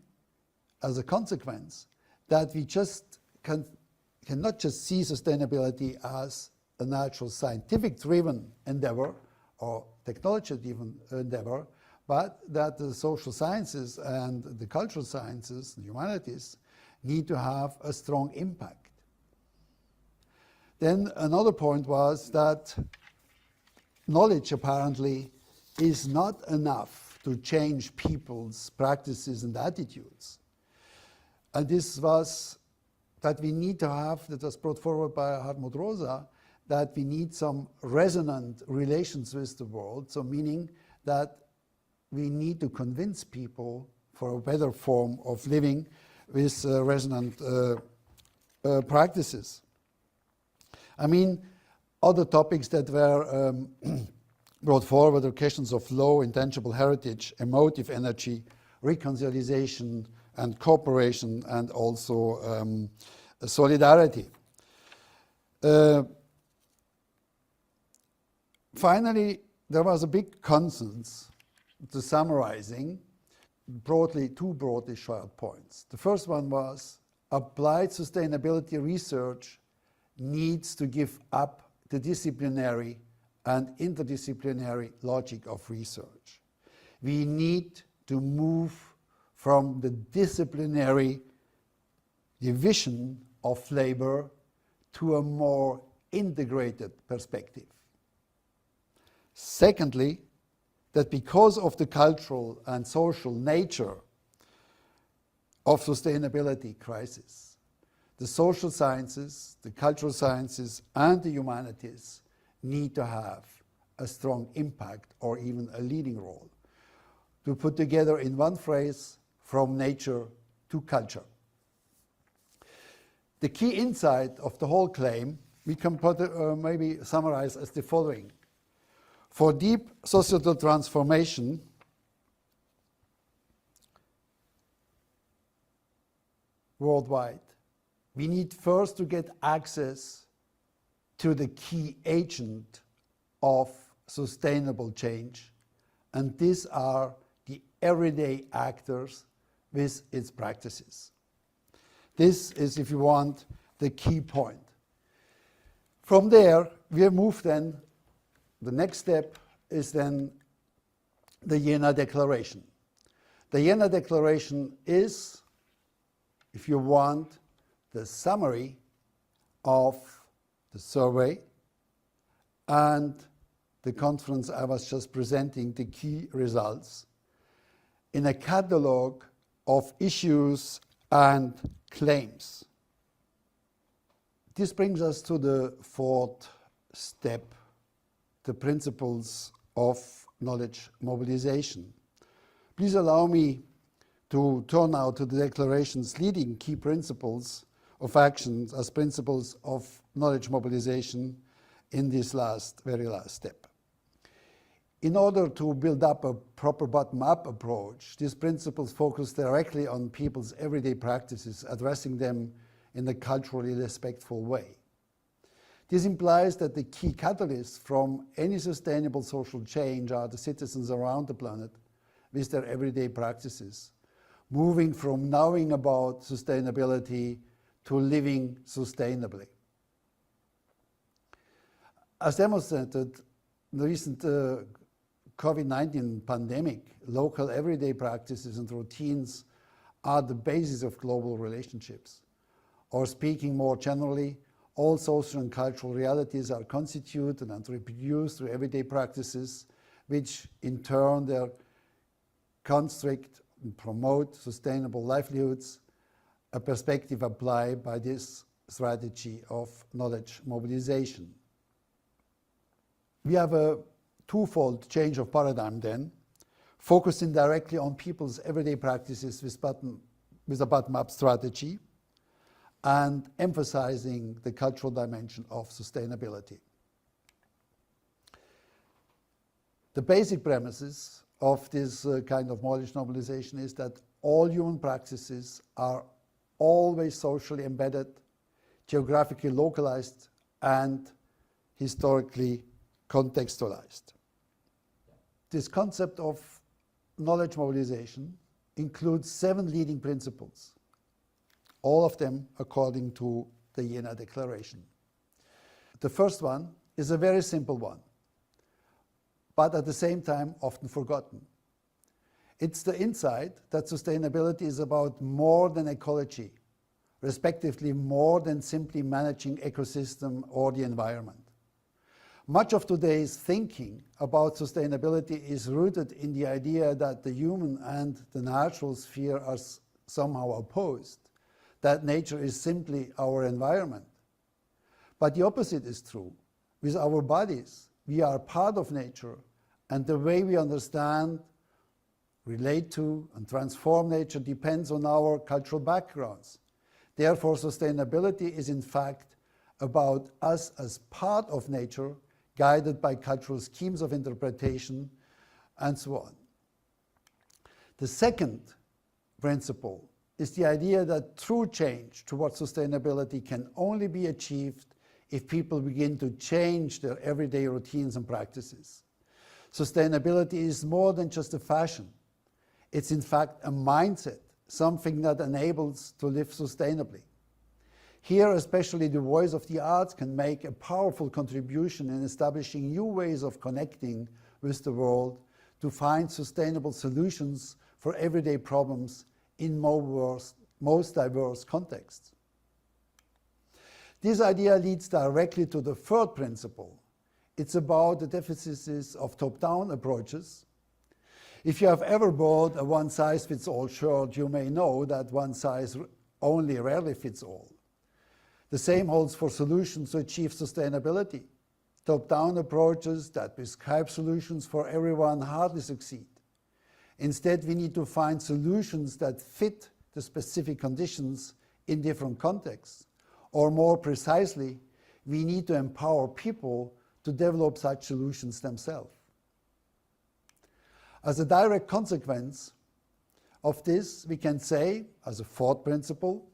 as a consequence, that we just cannot just see sustainability as a natural scientific-driven endeavor or technology-driven endeavor, but that the social sciences and the cultural sciences, the humanities, need to have a strong impact. Then another point was that knowledge apparently is not enough to change people's practices and attitudes. And this was that we need to have, that was brought forward by Hartmut Rosa, that we need some resonant relations with the world, so meaning that we need to convince people for a better form of living with resonant practices. I mean, other topics that were brought forward are questions of low intangible heritage, emotive energy, reconciliation and cooperation, and also solidarity. Finally, there was a big consensus, to summarizing, two broadly short points. The first one was applied sustainability research needs to give up the disciplinary and interdisciplinary logic of research. We need to move from the disciplinary division of labor to a more integrated perspective. Secondly, that because of the cultural and social nature of sustainability crisis, the social sciences, the cultural sciences, and the humanities need to have a strong impact or even a leading role. To put together in one phrase, from nature to culture. The key insight of the whole claim we can maybe summarize as the following. For deep societal transformation, worldwide, we need first to get access to the key agent of sustainable change, and these are the everyday actors with its practices. This is, if you want, the key point. From there, we move then, the next step is then the Jena Declaration. The Jena Declaration is, if you want, the summary of the survey and the conference I was just presenting, the key results, in a catalogue of issues and claims. This brings us to the fourth step, the principles of knowledge mobilization. Please allow me to turn now to the declaration's leading key principles of actions as principles of knowledge mobilization in this very last step. In order to build up a proper bottom-up approach, these principles focus directly on people's everyday practices, addressing them in a culturally respectful way. This implies that the key catalysts from any sustainable social change are the citizens around the planet with their everyday practices, moving from knowing about sustainability to living sustainably. As demonstrated in the recent COVID-19 pandemic, local everyday practices and routines are the basis of global relationships. Or speaking more generally, all social and cultural realities are constituted and reproduced through everyday practices, which in turn they constrict and promote sustainable livelihoods, a perspective applied by this strategy of knowledge mobilization. We have a twofold change of paradigm then, focusing directly on people's everyday practices with a bottom-up strategy and emphasizing the cultural dimension of sustainability. The basic premises of this kind of knowledge mobilization is that all human practices are always socially embedded, geographically localized, and historically contextualized. This concept of knowledge mobilization includes 7 leading principles, all of them according to the Jena Declaration. The first one is a very simple one, but at the same time often forgotten. It's the insight that sustainability is about more than ecology, respectively more than simply managing ecosystem or the environment. Much of today's thinking about sustainability is rooted in the idea that the human and the natural sphere are somehow opposed, that nature is simply our environment. But the opposite is true. With our bodies, we are part of nature, and the way we understand, relate to, and transform nature depends on our cultural backgrounds. Therefore, sustainability is in fact about us as part of nature, guided by cultural schemes of interpretation, and so on. The second principle is the idea that true change towards sustainability can only be achieved if people begin to change their everyday routines and practices. Sustainability is more than just a fashion. It's in fact a mindset, something that enables to live sustainably. Here, especially the voice of the arts can make a powerful contribution in establishing new ways of connecting with the world to find sustainable solutions for everyday problems in most diverse contexts. This idea leads directly to the third principle. It's about the deficits of top-down approaches. If you have ever bought a one-size-fits-all shirt, you may know that one size only rarely fits all. The same holds for solutions to achieve sustainability. Top-down approaches that prescribe solutions for everyone hardly succeed. Instead, we need to find solutions that fit the specific conditions in different contexts. Or more precisely, we need to empower people to develop such solutions themselves. As a direct consequence of this, we can say, as a fourth principle,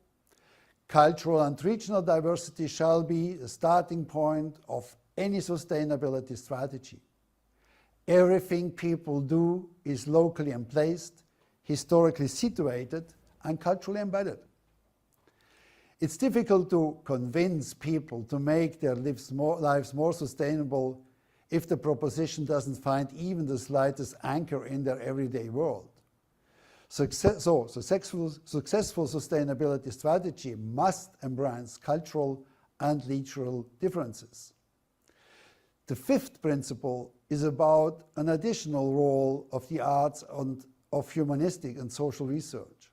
cultural and regional diversity shall be the starting point of any sustainability strategy. Everything people do is locally emplaced, historically situated, and culturally embedded. It's difficult to convince people to make their lives more sustainable if the proposition doesn't find even the slightest anchor in their everyday world. Successful sustainability strategy must embrace cultural and literal differences. The fifth principle is about an additional role of the arts and of humanistic and social research.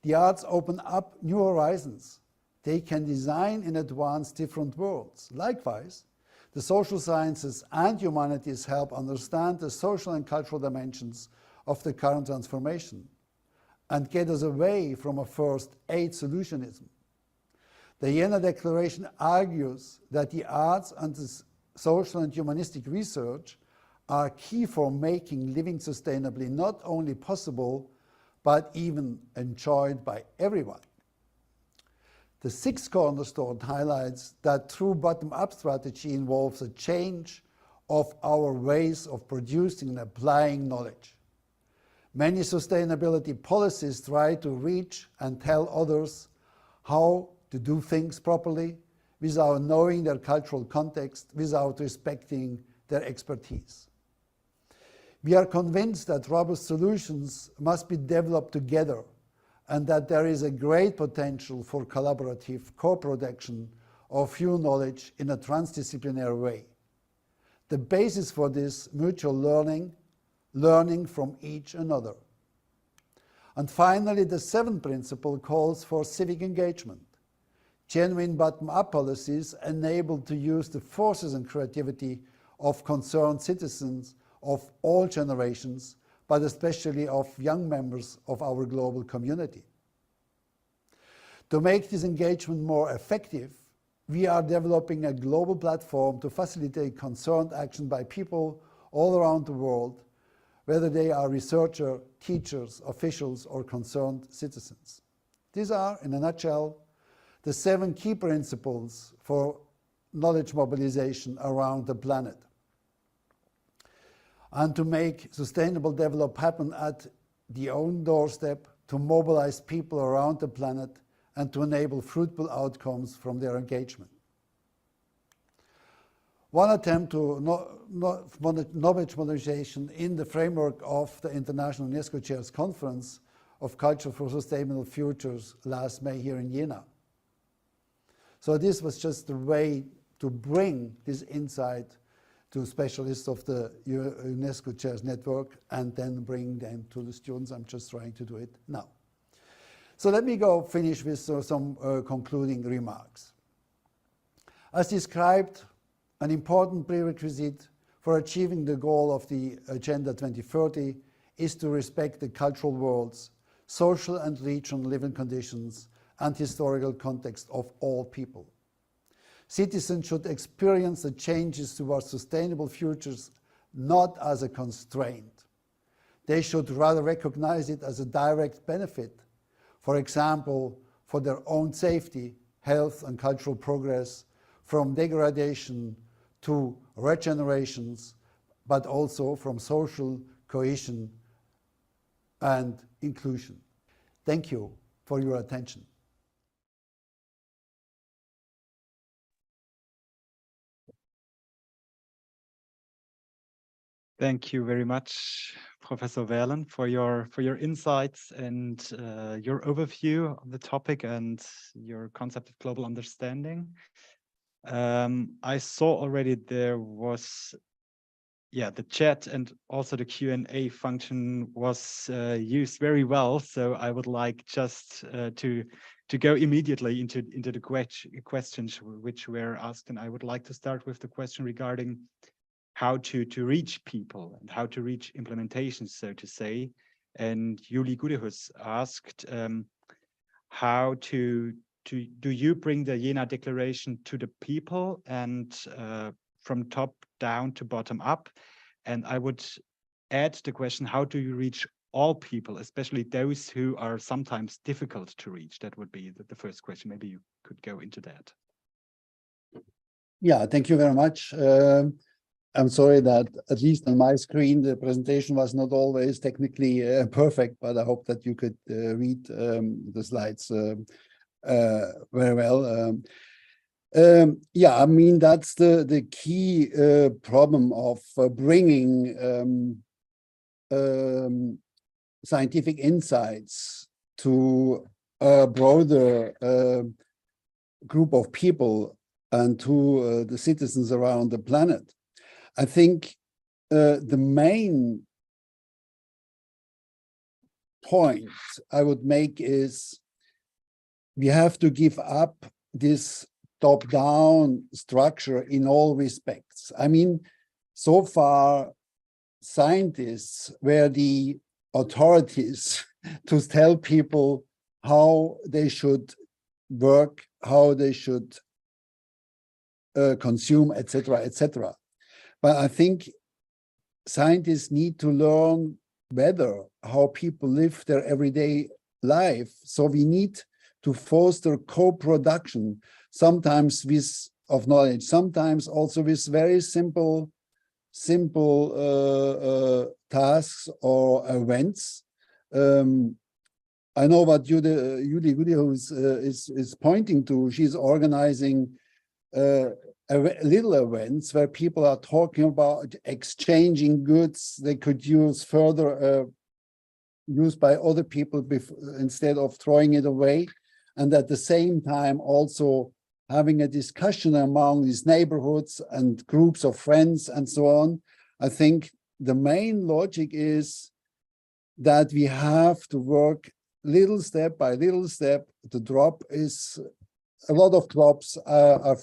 The arts open up new horizons. They can design in advance different worlds. Likewise, the social sciences and humanities help understand the social and cultural dimensions of the current transformation and get us away from a first aid solutionism. The Jena Declaration argues that the arts and the social and humanistic research are key for making living sustainably not only possible, but even enjoyed by everyone. The sixth cornerstone highlights that true bottom-up strategy involves a change of our ways of producing and applying knowledge. Many sustainability policies try to reach and tell others how to do things properly without knowing their cultural context, without respecting their expertise. We are convinced that robust solutions must be developed together and that there is a great potential for collaborative co-production of new knowledge in a transdisciplinary way. The basis for this mutual learning from each another. And finally, the seventh principle calls for civic engagement. Genuine bottom-up policies enable to use the forces and creativity of concerned citizens of all generations, but especially of young members of our global community. To make this engagement more effective, we are developing a global platform to facilitate concerned action by people all around the world, whether they are researchers, teachers, officials, or concerned citizens. These are, in a nutshell, the 7 key principles for knowledge mobilization around the planet. And to make sustainable development happen at the own doorstep, to mobilize people around the planet, and to enable fruitful outcomes from their engagement. One attempt to knowledge mobilization in the framework of the International UNESCO Chairs Conference of Culture for Sustainable Futures last May here in Jena. So this was just a way to bring this insight to specialists of the UNESCO Chairs Network and then bring them to the students. I'm just trying to do it now. So let me finish with some concluding remarks. As described, an important prerequisite for achieving the goal of the Agenda 2030 is to respect the cultural worlds, social and regional living conditions, and historical context of all people. Citizens should experience the changes towards sustainable futures not as a constraint. They should rather recognize it as a direct benefit, for example, for their own safety, health, and cultural progress, from degradation to regenerations, but also from social cohesion and inclusion. Thank you for your attention. Thank you very much, Professor Werlen, for your insights and your overview of the topic and your concept of global understanding. I saw already there was, the chat and also the Q&A function was used very well. So I would like just to go immediately into the questions which were asked, and I would like to start with the question regarding how to reach people and how to reach implementations, so to say. And Julie Gudehus asked, how do you bring the Jena Declaration to the people and from top down to bottom up? And I would add the question, how do you reach all people, especially those who are sometimes difficult to reach? That would be the first question. Maybe you could go into that. Yeah, thank you very much. I'm sorry that at least on my screen, the presentation was not always technically perfect, but I hope that you could read the slides very well. Yeah, I mean, that's the key problem of bringing scientific insights to a broader group of people and to the citizens around the planet. I think the main point I would make is we have to give up this top-down structure in all respects. I mean, so far, scientists were the authorities to tell people how they should work, how they should consume, etc., etc. But I think scientists need to learn better how people live their everyday life. So we need to foster co-production, sometimes of knowledge, sometimes also with very simple tasks or events. I know what Judy who is pointing to. She's organizing little events where people are talking about exchanging goods they could use further, used by other people instead of throwing it away. And at the same time, also having a discussion among these neighborhoods and groups of friends and so on. I think the main logic is that we have to work little step by little step. The drop is, a lot of drops are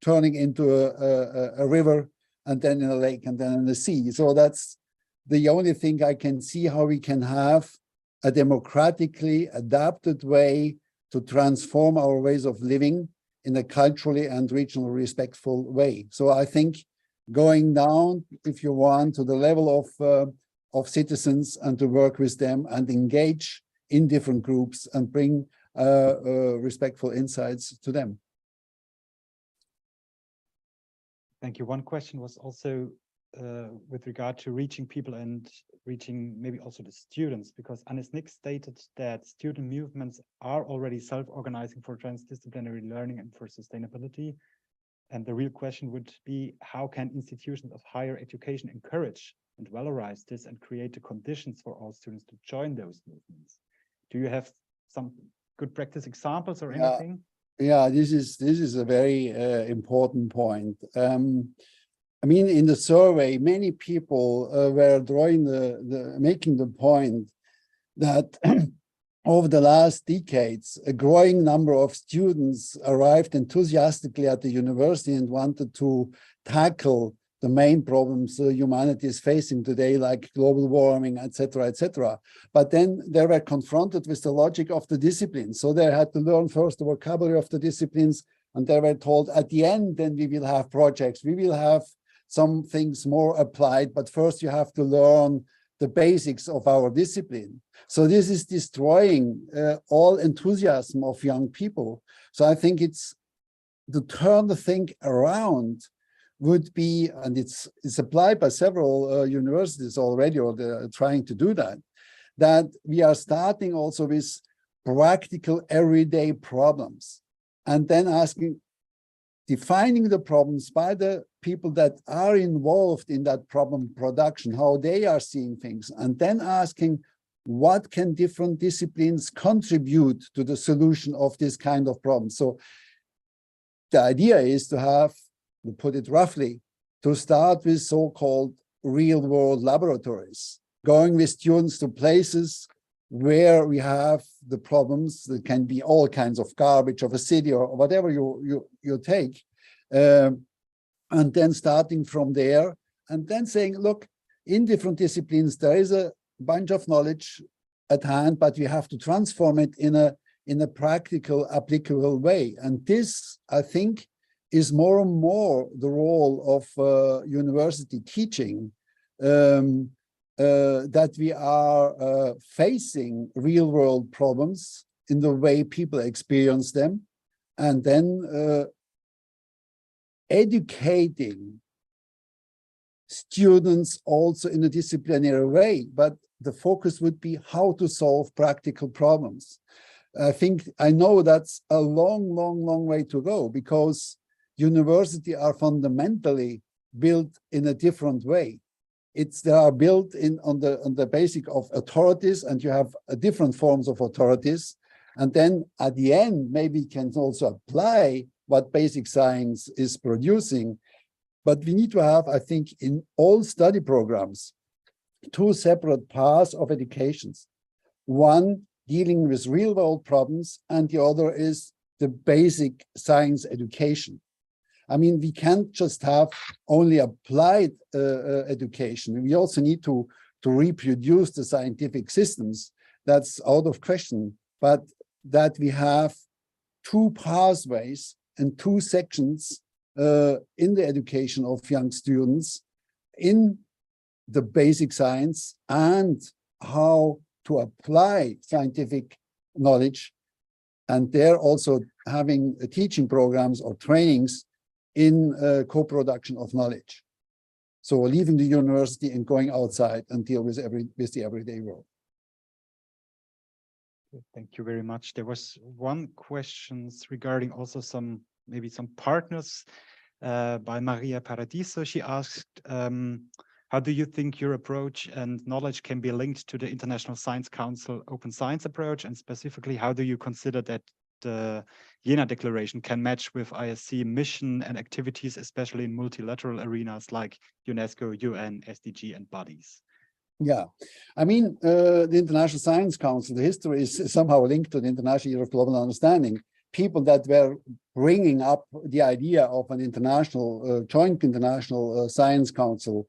turning into a river, and then in a lake, and then in the sea. So that's the only thing I can see how we can have a democratically adapted way to transform our ways of living in a culturally and regionally respectful way. So I think going down, if you want, to the level of citizens and to work with them and engage in different groups and bring respectful insights to them. Thank you. One question was also with regard to reaching people and reaching maybe also the students, because Hannes Nick stated that student movements are already self-organizing for transdisciplinary learning and for sustainability. And the real question would be, how can institutions of higher education encourage and valorize this and create the conditions for all students to join those movements? Do you have some good practice examples or anything? Yeah, this is a very important point. I mean, in the survey, many people were drawing making the point that over the last decades, a growing number of students arrived enthusiastically at the university and wanted to tackle the main problems humanity is facing today, like global warming, etc., etc. But then they were confronted with the logic of the disciplines. So they had to learn first the vocabulary of the disciplines, and they were told at the end, then we will have projects, we will have some things more applied, but first you have to learn the basics of our discipline. So this is destroying all enthusiasm of young people. So I think it's to turn the thing around would be, and it's applied by several universities already, or they're trying to do that, that we are starting also with practical everyday problems, and then defining the problems by the people that are involved in that problem production, how they are seeing things, and then asking what can different disciplines contribute to the solution of this kind of problem. So the idea is to have, to put it roughly, to start with so-called real-world laboratories, going with students to places where we have the problems. That can be all kinds of garbage of a city or whatever you take, and then starting from there, and then saying, look, in different disciplines, there is a bunch of knowledge at hand, but we have to transform it in a practical, applicable way. And this, I think, is more and more the role of university teaching, that we are facing real-world problems in the way people experience them, and then educating students also in a disciplinary way, but the focus would be how to solve practical problems. I know that's a long, long, long way to go, because universities are fundamentally built in a different way. They are built on the basic of authorities, and you have different forms of authorities. And then at the end, maybe you can also apply what basic science is producing. But we need to have, I think, in all study programs, two separate paths of educations. One dealing with real world problems, and the other is the basic science education. I mean, we can't just have only applied education. We also need to reproduce the scientific systems. That's out of question. But that we have two pathways and two sections in the education of young students in the basic science and how to apply scientific knowledge, and they're also having teaching programs or trainings in co-production of knowledge. So leaving the university and going outside and deal with the everyday world. Thank you very much. There was one question regarding also maybe some partners by Maria Paradiso. She asked, how do you think your approach and knowledge can be linked to the International Science Council Open Science approach? And specifically, how do you consider that the Jena Declaration can match with ISC mission and activities, especially in multilateral arenas like UNESCO, UN, SDG, and bodies? Yeah, I mean, the International Science Council, the history is somehow linked to the International Year of Global Understanding. People that were bringing up the idea of an international, joint international science council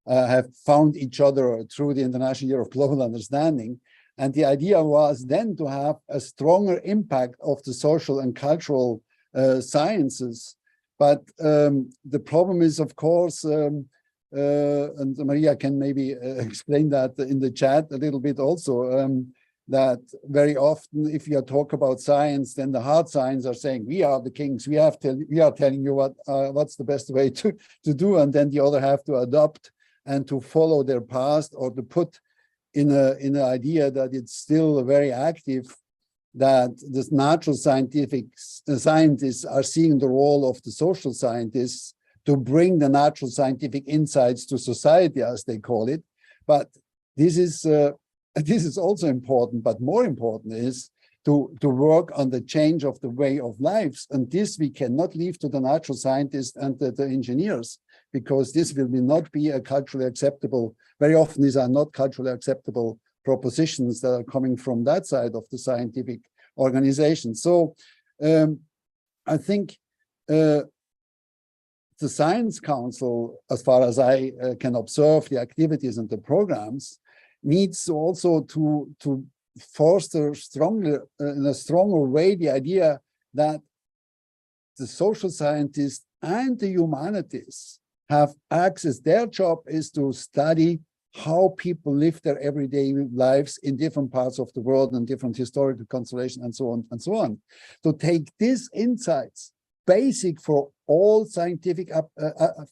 have found each other through the International Year of Global Understanding. And the idea was then to have a stronger impact of the social and cultural sciences. But the problem is, of course, and Maria can maybe explain that in the chat a little bit also, that very often if you talk about science, then the hard science are saying, we are the kings, we are telling you what's the best way to do, and then the other have to adopt and to follow their past, or to put in an idea that it's still very active, that the natural scientists are seeing the role of the social scientists to bring the natural scientific insights to society, as they call it. But this is also important, but more important is to work on the change of the way of lives. And this we cannot leave to the natural scientists and the engineers, because this will not be a culturally acceptable, very often these are not culturally acceptable propositions that are coming from that side of the scientific organization. So I think the Science Council, as far as I can observe the activities and the programs, needs also to foster in a stronger way the idea that the social scientists and the humanities have access. Their job is to study how people live their everyday lives in different parts of the world and different historical constellation and so on and so on. To take these insights, basic for all scientific,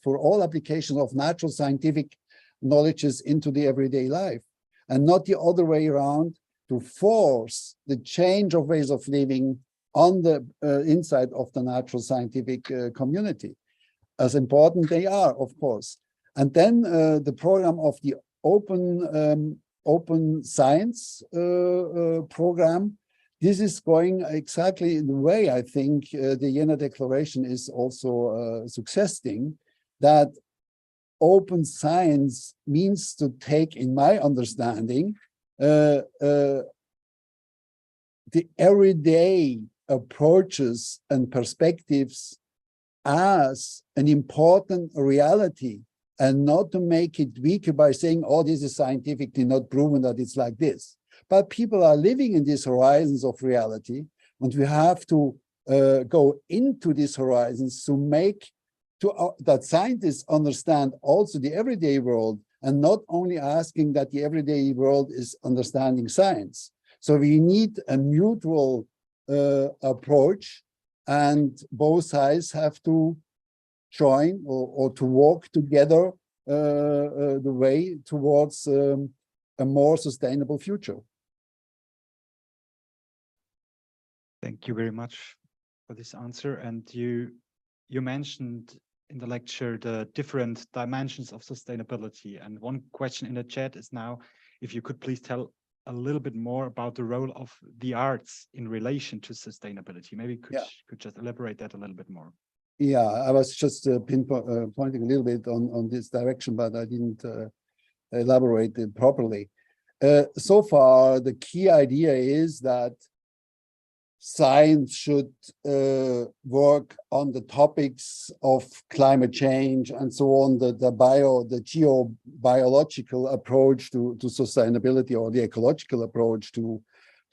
for all applications of natural scientific knowledges into the everyday life, and not the other way around, to force the change of ways of living on the inside of the natural scientific community. As important they are, of course. And then the program of the open science program, this is going exactly in the way I think the Jena Declaration is also suggesting, that open science means to take, in my understanding, the everyday approaches and perspectives as an important reality, and not to make it weaker by saying, oh, this is scientifically not proven that it's like this. But people are living in these horizons of reality, and we have to go into these horizons to make that scientists understand also the everyday world, and not only asking that the everyday world is understanding science. So we need a mutual approach, and both sides have to join or to walk together the way towards a more sustainable future. Thank you very much for this answer. And you mentioned in the lecture the different dimensions of sustainability. And one question in the chat is now, if you could please tell a little bit more about the role of the arts in relation to sustainability. Maybe could just elaborate that a little bit more. Yeah, I was just pointing a little bit on this direction, but I didn't elaborate it properly. So far, the key idea is that science should work on the topics of climate change and so on, the geobiological approach to sustainability, or the ecological approach to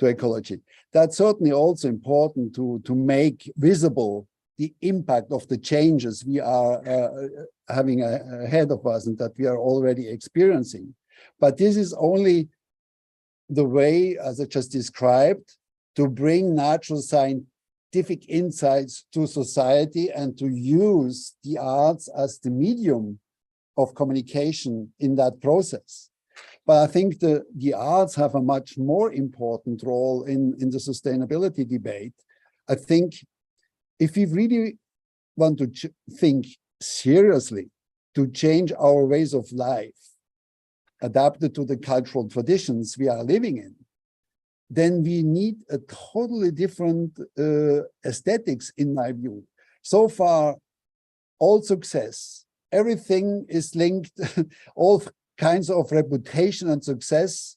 ecology. That's certainly also important to make visible the impact of the changes we are having ahead of us and that we are already experiencing. But this is only the way, as I just described, to bring natural scientific insights to society and to use the arts as the medium of communication in that process. But I think the arts have a much more important role in the sustainability debate. I think if we really want to think seriously to change our ways of life, adapted to the cultural traditions we are living in, then we need a totally different aesthetics, in my view. So far, all success, everything is linked, all kinds of reputation and success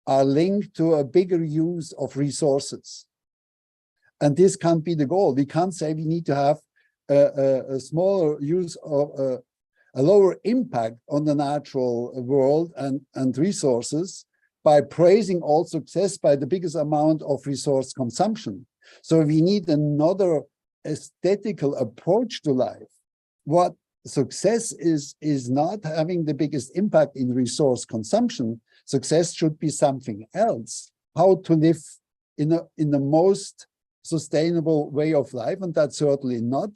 are linked to a bigger use of resources. And this can't be the goal. We can't say we need to have a smaller use of a lower impact on the natural world and resources by praising all success by the biggest amount of resource consumption. So we need another aesthetical approach to life. What success is not having the biggest impact in resource consumption. Success should be something else. How to live in the most sustainable way of life, and that's certainly not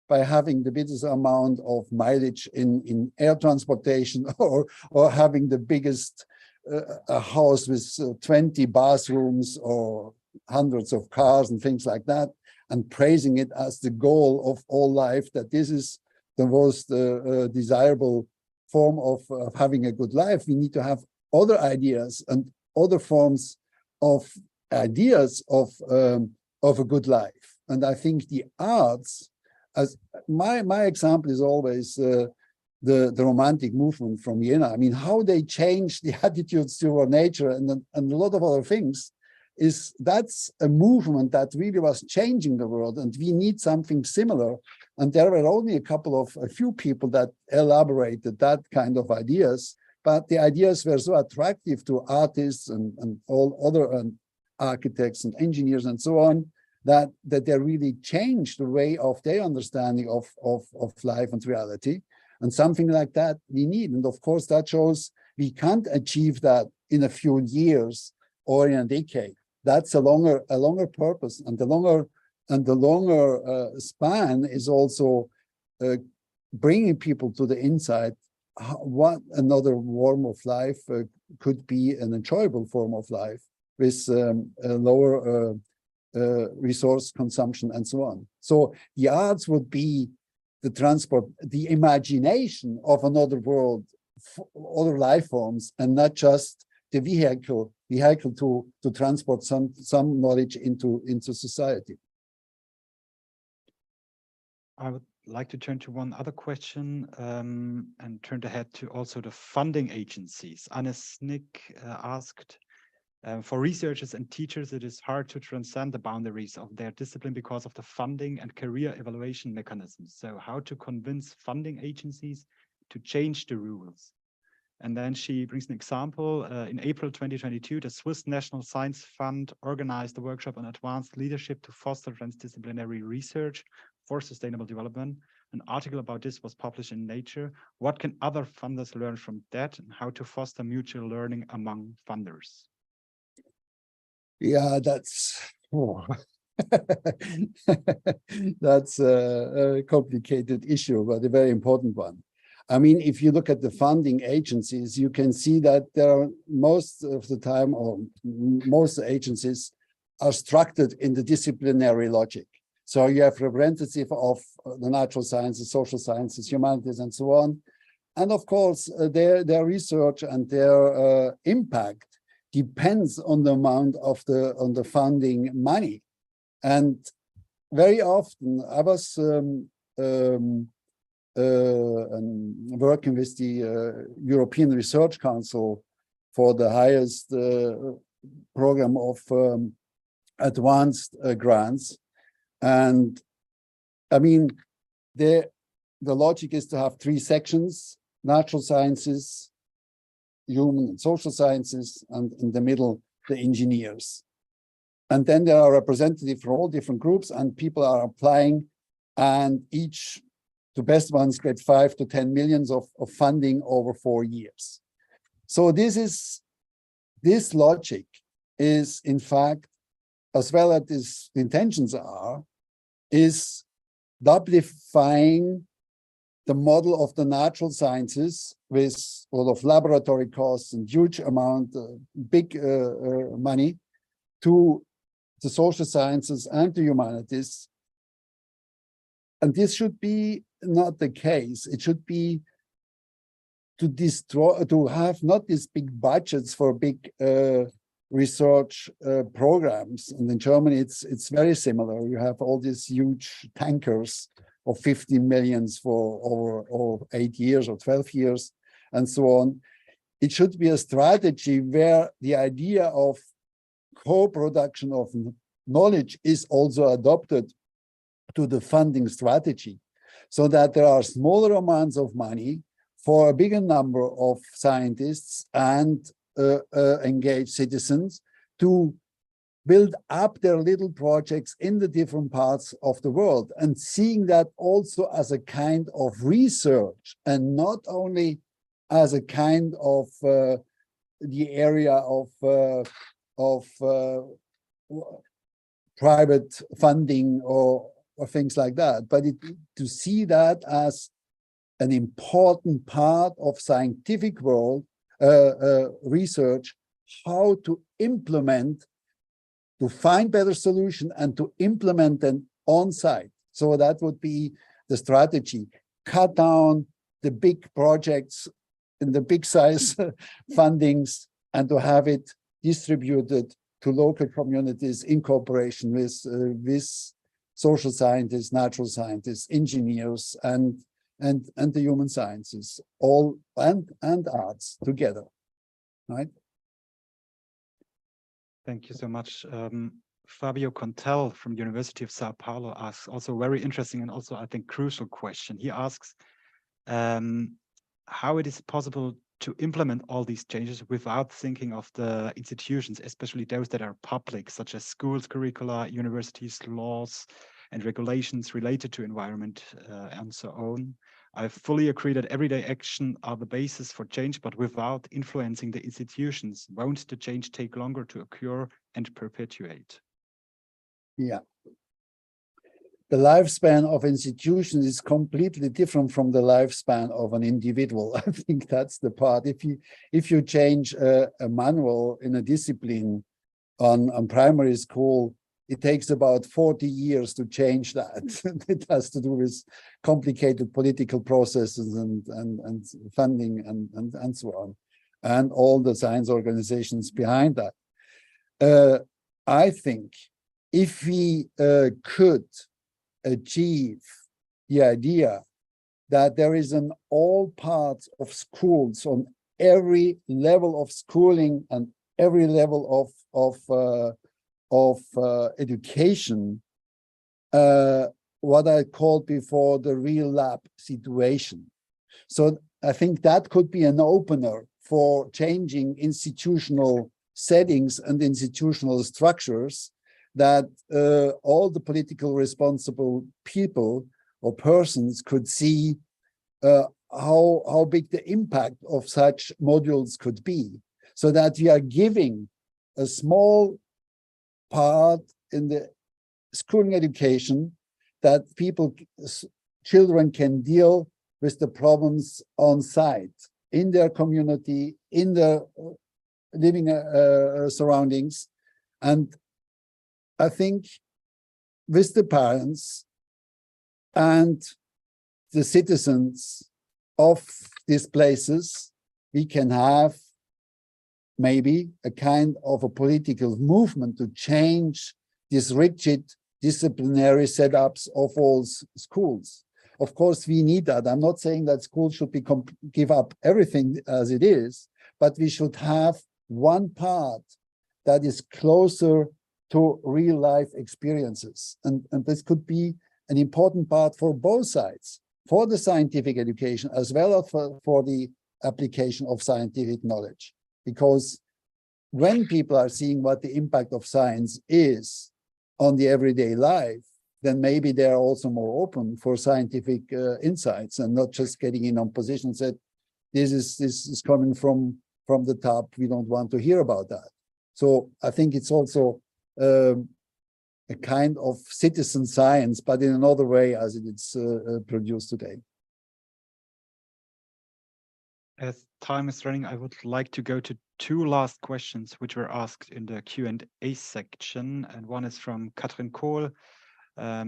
by having the biggest amount of mileage in air transportation or having the biggest a house with 20 bathrooms or hundreds of cars and things like that, and praising it as the goal of all life, that this is the most desirable form of having a good life. We need to have other ideas and other forms of ideas of a good life. And I think the arts, as my example is always the Romantic movement from Jena. I mean, how they changed the attitudes toward nature and a lot of other things, that's a movement that really was changing the world, and we need something similar. And there were only a few people that elaborated that kind of ideas, but the ideas were so attractive to artists and all other architects and engineers and so on, that they really changed the way of their understanding of life and reality. And something like that we need. And of course, that shows we can't achieve that in a few years or in a decade. That's a longer purpose, and the longer span is also bringing people to the insight what another form of life could be, an enjoyable form of life with a lower resource consumption and so on. So the arts would be the transport, the imagination of another world, other life forms, and not just the vehicle to transport some knowledge into society. I would like to turn to one other question and turn the head to also the funding agencies. Anne Snick asked, for researchers and teachers, it is hard to transcend the boundaries of their discipline because of the funding and career evaluation mechanisms. So how to convince funding agencies to change the rules? And then she brings an example. In April 2022, the Swiss National Science Fund organized a workshop on advanced leadership to foster transdisciplinary research for sustainable development. An article about this was published in Nature. What can other funders learn from that, and how to foster mutual learning among funders? Yeah, that's that's a complicated issue, but a very important one. I mean, if you look at the funding agencies, you can see that there are most of the time, or most agencies are structured in the disciplinary logic. So you have representative of the natural sciences, social sciences, humanities, and so on. And of course, their research and their impact depends on the amount of the funding money. And very often, I was working with the European Research Council for the highest program of advanced grants. And I mean, the logic is to have 3 sections: natural sciences, human and social sciences, and in the middle, the engineers. And then there are representatives from all different groups, and people are applying, and each, the best ones get 5 to 10 millions of funding over 4 years. So this logic is, in fact, as well as the intentions are, is duplifying the model of the natural sciences with a lot of laboratory costs and huge amount, big money, to the social sciences and the humanities. And this should be not the case. It should be to have not these big budgets for big research programs. And in Germany, it's very similar. You have all these huge tankers of 50 millions for over 8 years or 12 years and so on. It should be a strategy where the idea of co-production of knowledge is also adopted to the funding strategy, so that there are smaller amounts of money for a bigger number of scientists and engaged citizens to build up their little projects in the different parts of the world, and seeing that also as a kind of research and not only as a kind of the area of private funding or things like that, but to see that as an important part of scientific world research, how to implement, to find better solution and to implement them on site. So that would be the strategy. Cut down the big projects in the big size fundings and to have it distributed to local communities in cooperation with social scientists, natural scientists, engineers, and the human sciences, all and arts together, right? Thank you so much. Fabio Contel from the University of Sao Paulo asks also a very interesting and also, I think, crucial question. He asks how it is possible to implement all these changes without thinking of the institutions, especially those that are public, such as schools, curricula, universities, laws, and regulations related to environment and so on. I fully agree that everyday action are the basis for change, but without influencing the institutions, won't the change take longer to occur and perpetuate? Yeah. The lifespan of institutions is completely different from the lifespan of an individual. I think that's the part. If you change a manual in a discipline on primary school, it takes about 40 years to change that. It has to do with complicated political processes and funding and so on, and all the science organizations behind that. I think if we could achieve the idea that there is an all parts of schools on every level of schooling and every level of education, what I called before the real lab situation. So I think that could be an opener for changing institutional settings and institutional structures, that all the political responsible people or persons could see how big the impact of such modules could be, so that we are giving a small part in the schooling education that children can deal with the problems on site, in their community, in their living surroundings. And I think with the parents and the citizens of these places, we can have maybe a kind of a political movement to change these rigid disciplinary setups of all schools. Of course, we need that. I'm not saying that schools should give up everything as it is, but we should have one part that is closer to real life experiences. And this could be an important part for both sides, for the scientific education as well as for the application of scientific knowledge. Because when people are seeing what the impact of science is on the everyday life, then maybe they're also more open for scientific insights and not just getting in on positions that this is coming from the top. We don't want to hear about that. So I think it's also a kind of citizen science, but in another way as it is produced today. As time is running, I would like to go to two last questions which were asked in the Q&A section, and one is from Katrin Kohl.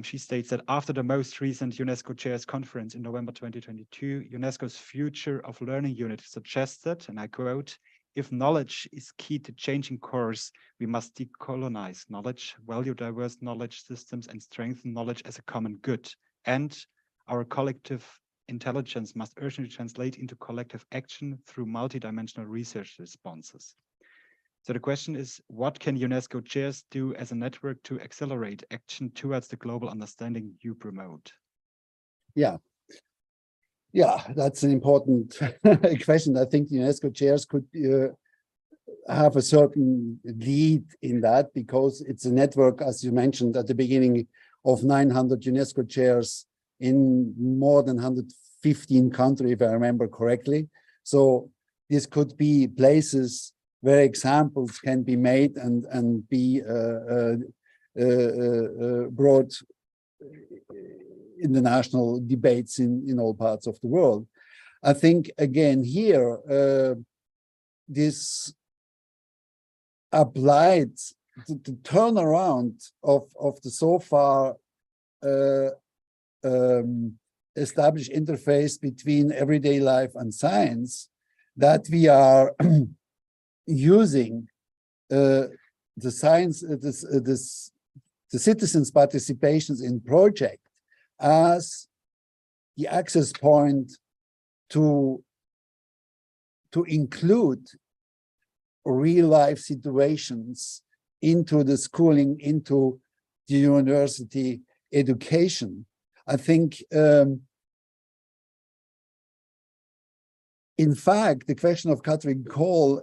She states that after the most recent UNESCO Chairs Conference in November 2022, UNESCO's Future of Learning Unit suggested, and I quote, "If knowledge is key to changing course, we must decolonize knowledge, value diverse knowledge systems, and strengthen knowledge as a common good. And our collective intelligence must urgently translate into collective action through multidimensional research responses." So the question is, what can UNESCO chairs do as a network to accelerate action towards the global understanding you promote? Yeah, that's an important question. I think the UNESCO chairs could have a certain lead in that, because it's a network, as you mentioned at the beginning, of 900 UNESCO chairs in more than 115 countries, if I remember correctly. So this could be places where examples can be made and be brought in the national debates in all parts of the world. I think, again, here, this applied the turnaround of the so far established interface between everyday life and science, that we are using the science, the citizens' participations in project as the access point to include real life situations into the schooling, into the university education. I think, in fact, the question of Katrin Kohl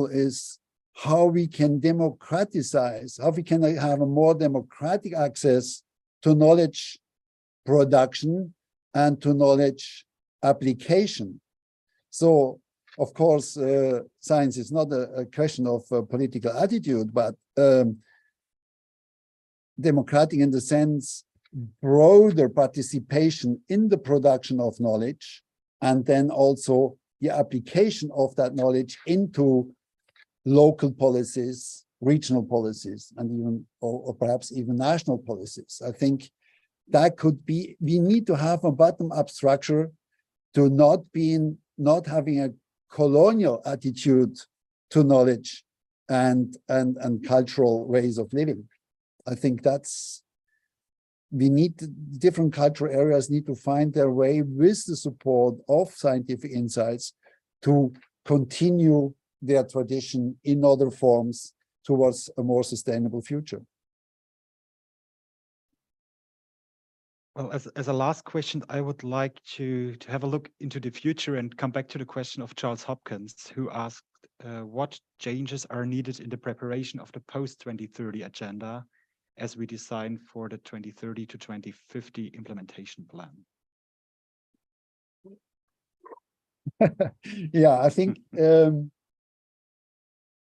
is how we can democratize, how we can have a more democratic access to knowledge production and to knowledge application. So, of course, science is not a question of political attitude, but democratic in the sense broader participation in the production of knowledge, and then also the application of that knowledge into local policies, regional policies, and even, or perhaps even national policies. I think that could be, we need to have a bottom-up structure to not having a colonial attitude to knowledge and cultural ways of living. I think that's, we need, different cultural areas need to find their way with the support of scientific insights to continue their tradition in other forms towards a more sustainable future. Well, as a last question, I would like to have a look into the future and come back to the question of Charles Hopkins, who asked what changes are needed in the preparation of the post-2030 agenda as we design for the 2030 to 2050 implementation plan. Yeah, I think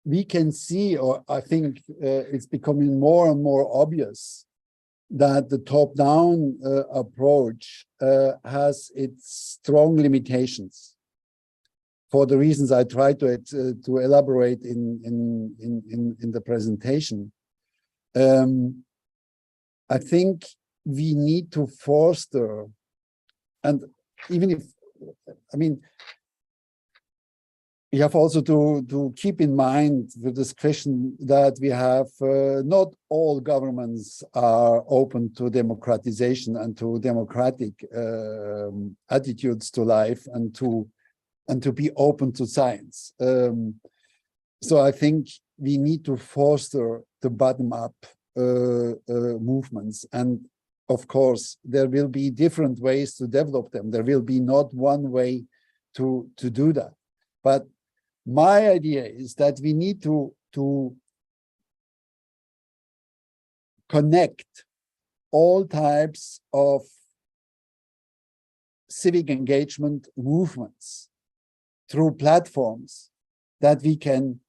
we can see, or I think it's becoming more and more obvious that the top-down approach has its strong limitations for the reasons I tried to elaborate in the presentation. I think we need to foster, and even if, I mean, we have also to keep in mind the discussion that we have, not all governments are open to democratization and to democratic attitudes to life and to be open to science. So I think we need to foster the bottom-up movements. And of course, there will be different ways to develop them. There will be not one way to do that. But my idea is that we need to connect all types of civic engagement movements through platforms that we can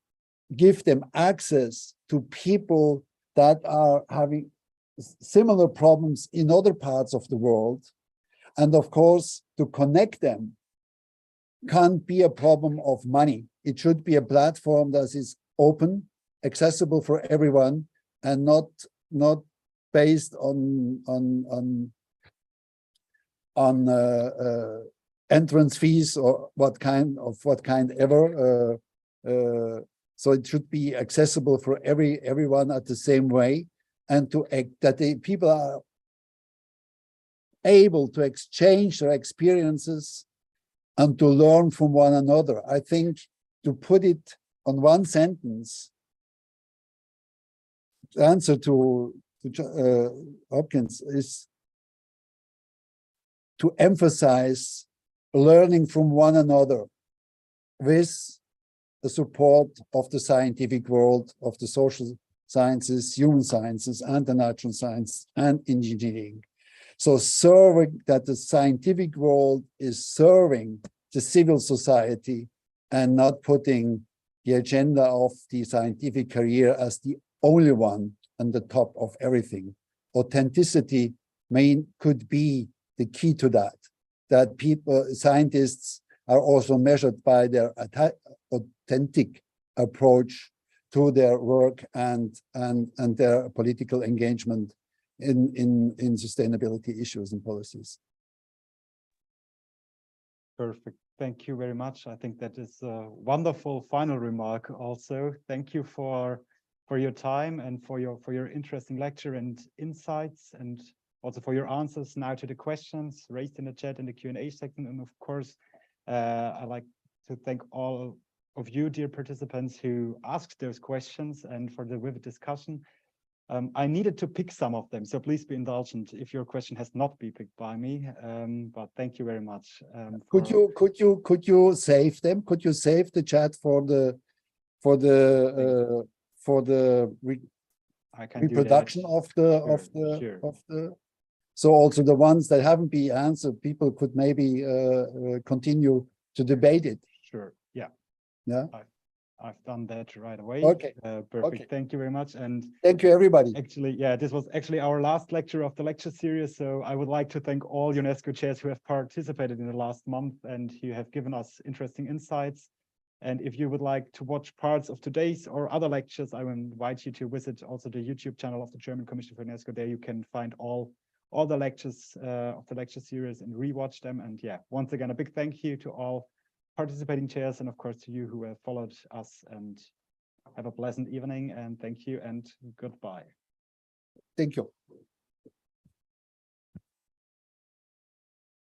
give them access to people that are having similar problems in other parts of the world. And of course, to connect them can't be a problem of money. It should be a platform that is open, accessible for everyone, and not based on entrance fees or what kind ever. So it should be accessible for everyone at the same way, and that the people are able to exchange their experiences and to learn from one another. I think to put it on one sentence, the answer to Hopkins is to emphasize learning from one another with the support of the scientific world, of the social sciences, human sciences, and the natural science and engineering. So serving that the scientific world is serving the civil society and not putting the agenda of the scientific career as the only one on the top of everything. Authenticity could be the key to that scientists are also measured by their authentic approach to their work and their political engagement in sustainability issues and policies. Perfect. Thank you very much. I think that is a wonderful final remark also. Thank you for your time and for your interesting lecture and insights, and also for your answers now to the questions raised in the chat in the Q&A section. And of course, I'd like to thank all of you, dear participants, who asked those questions and for the vivid discussion. I needed to pick some of them, so please be indulgent if your question has not been picked by me. But thank you very much. Could you save them? Could you save the chat for the reproduction of the? So also the ones that haven't been answered, people could maybe continue to debate it. Sure. Yeah. Yeah. I've done that right away. Okay. Perfect. Okay. Thank you very much. And thank you, everybody. Actually, yeah, this was actually our last lecture of the lecture series. So I would like to thank all UNESCO chairs who have participated in the last month and who have given us interesting insights. And if you would like to watch parts of today's or other lectures, I will invite you to visit also the YouTube channel of the German Commission for UNESCO. There you can find all the lectures of the lecture series and rewatch them. And yeah, once again, a big thank you to all participating chairs and of course to you who have followed us, and have a pleasant evening, and thank you and goodbye. Thank you.